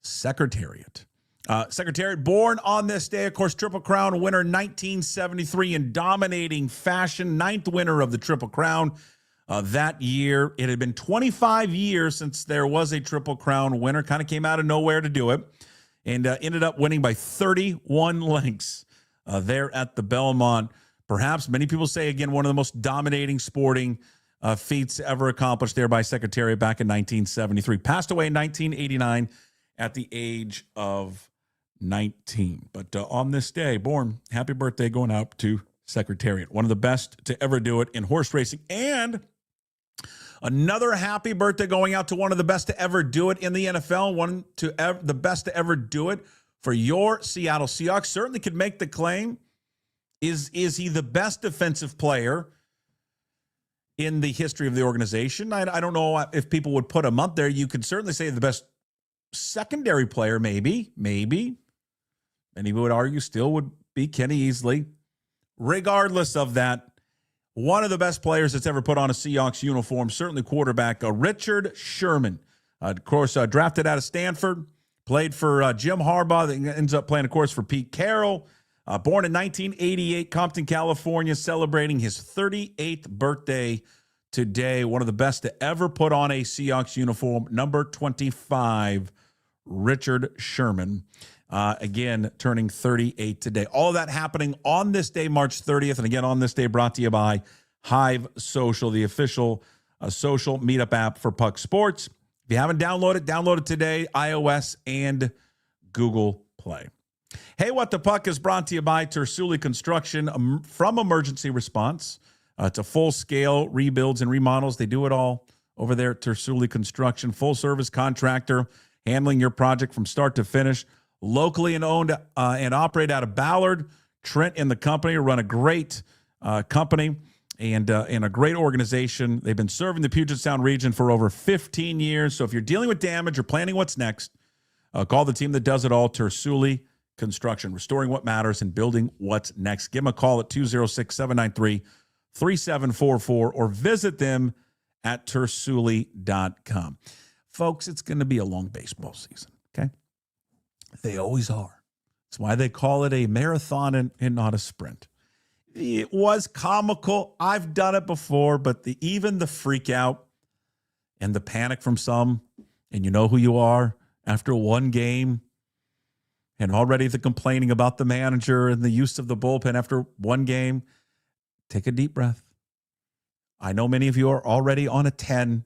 Secretariat. Secretariat, born on this day, of course, Triple Crown winner 1973 in dominating fashion, 9th winner of the Triple Crown. That year, it had been 25 years since there was a Triple Crown winner. Kind of came out of nowhere to do it, and ended up winning by 31 lengths there at the Belmont. Perhaps many people say, again, one of the most dominating sporting feats ever accomplished there by Secretariat back in 1973. Passed away in 1989 at the age of 19. But on this day, born, happy birthday going out to Secretariat. One of the best to ever do it in horse racing. And another happy birthday going out to one of the best to ever do it in the NFL. The best to ever do it for your Seattle Seahawks. Certainly could make the claim. Is he the best defensive player in the history of the organization? I don't know if people would put him up there. You could certainly say the best secondary player, maybe. Many would argue still would be Kenny Easley. Regardless of that, one of the best players that's ever put on a Seahawks uniform, certainly quarterback, Richard Sherman. Of course, drafted out of Stanford, played for Jim Harbaugh, that ends up playing, of course, for Pete Carroll. Born in 1988, Compton, California, celebrating his 38th birthday today. One of the best to ever put on a Seahawks uniform, number 25, Richard Sherman. Again, turning 38 today. All of that happening on this day, March 30th. And again, on this day, brought to you by Hive Social, the official social meetup app for Puck Sports. If you haven't downloaded it, download it today, iOS and Google Play. Hey, What the Puck is brought to you by Tersuli Construction from Emergency Response to full-scale rebuilds and remodels. They do it all over there at Tersuli Construction. Full-service contractor, handling your project from start to finish. Locally and owned and operate out of Ballard. Trent and the company run a great company and a great organization. They've been serving the Puget Sound region for over 15 years. So if you're dealing with damage or planning what's next, call the team that does it all, Tersuli Construction, restoring what matters and building what's next. Give them a call at 206-793-3744 or visit them at tersuli.com. Folks, it's going to be a long baseball season, okay? They always are. That's why they call it a marathon and not a sprint. It was comical. I've done it before, but even the freak out and the panic from some, and you know who you are after one game, and already the complaining about the manager and the use of the bullpen after one game, take a deep breath. I know many of you are already on a 10.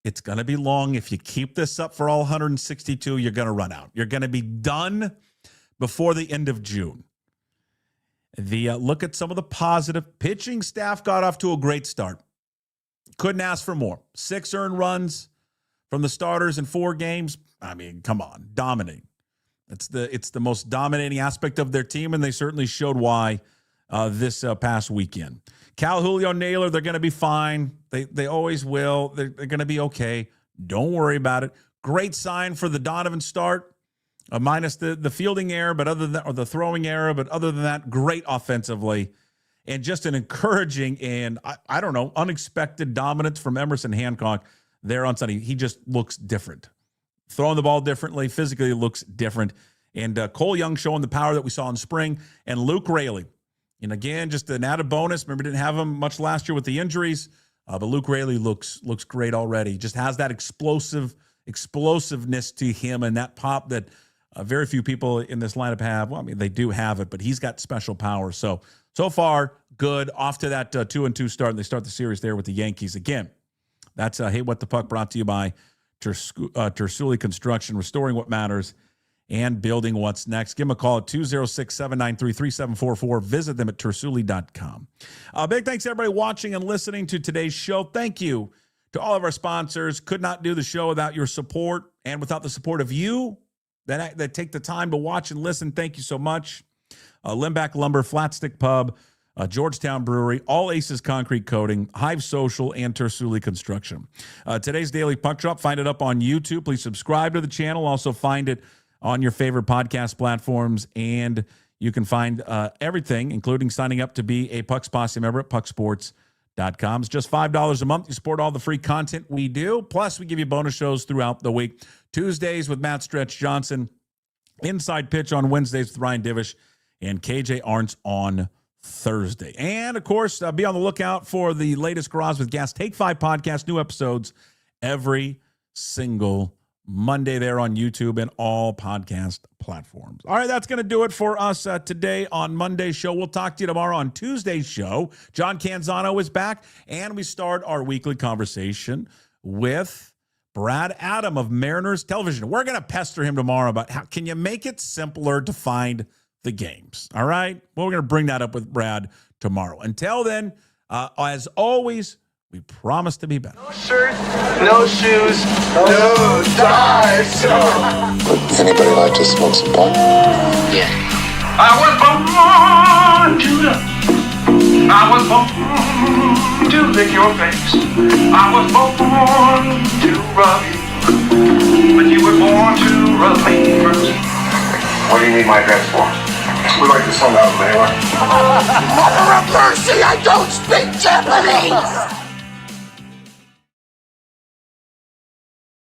It's going to be long. If you keep this up for all 162, you're going to run out. You're going to be done before the end of June. Look at some of the positive. Pitching staff got off to a great start. Couldn't ask for more. 6 earned runs from the starters in 4 games. I mean, come on, dominating. It's the most dominating aspect of their team, and they certainly showed why this past weekend. Cal, Julio, Naylor, they're going to be fine. They always will. They're going to be okay. Don't worry about it. Great sign for the Donovan start, minus the fielding error, but other than that, or the throwing error, but other than that, great offensively. And just an encouraging and, I don't know, unexpected dominance from Emerson Hancock there on Sunday. He just looks different. Throwing the ball differently, physically looks different. And Cole Young showing the power that we saw in spring. And Luke Raley. And again, just an added bonus. Remember, didn't have him much last year with the injuries. But Luke Raley looks great already. Just has that explosiveness to him and that pop that very few people in this lineup have. Well, I mean, they do have it, but he's got special power. So far, good. Off to that 2-2 start. And they start the series there with the Yankees. Again, that's Hey, What the Puck, brought to you by Tersuli Construction, restoring what matters and building what's next. Give them a call at 206-793-3744. Visit them at tersuli.com. Big thanks to everybody watching and listening to today's show. Thank you to all of our sponsors. Could not do the show without your support and without the support of you that take the time to watch and listen. Thank you so much. Limback Lumber, Flat Stick Pub, Georgetown Brewery, All Aces Concrete Coating, Hive Social, and Tersuli Construction. Today's Daily Puck Drop, find it up on YouTube. Please subscribe to the channel. Also find it on your favorite podcast platforms, and you can find everything, including signing up to be a Pucks Posse member at pucksports.com. It's just $5 a month. You support all the free content we do. Plus, we give you bonus shows throughout the week. Tuesdays with Matt Stretch Johnson, Inside Pitch on Wednesdays with Ryan Divish, and KJ Arntz on Thursday. And, of course, be on the lookout for the latest Garage with Gas Take 5 podcast, new episodes every single Monday there on YouTube and all podcast platforms. All right, that's going to do it for us today on Monday's show. We'll talk to you tomorrow on Tuesday's show. John Canzano is back, and we start our weekly conversation with Brad Adam of Mariners Television. We're going to pester him tomorrow about how can you make it simpler to find the games. All right? Well, we're going to bring that up with Brad tomorrow. Until then, as always, we promise to be better. No shirt, no shoes, no ties. Would anybody like to smoke some pot? Yeah. I was born to lick your face. I was born to rub you, but you were born to rub me first. What do you need my address for? We like to send out a mailer. Mother of mercy, I don't speak Japanese!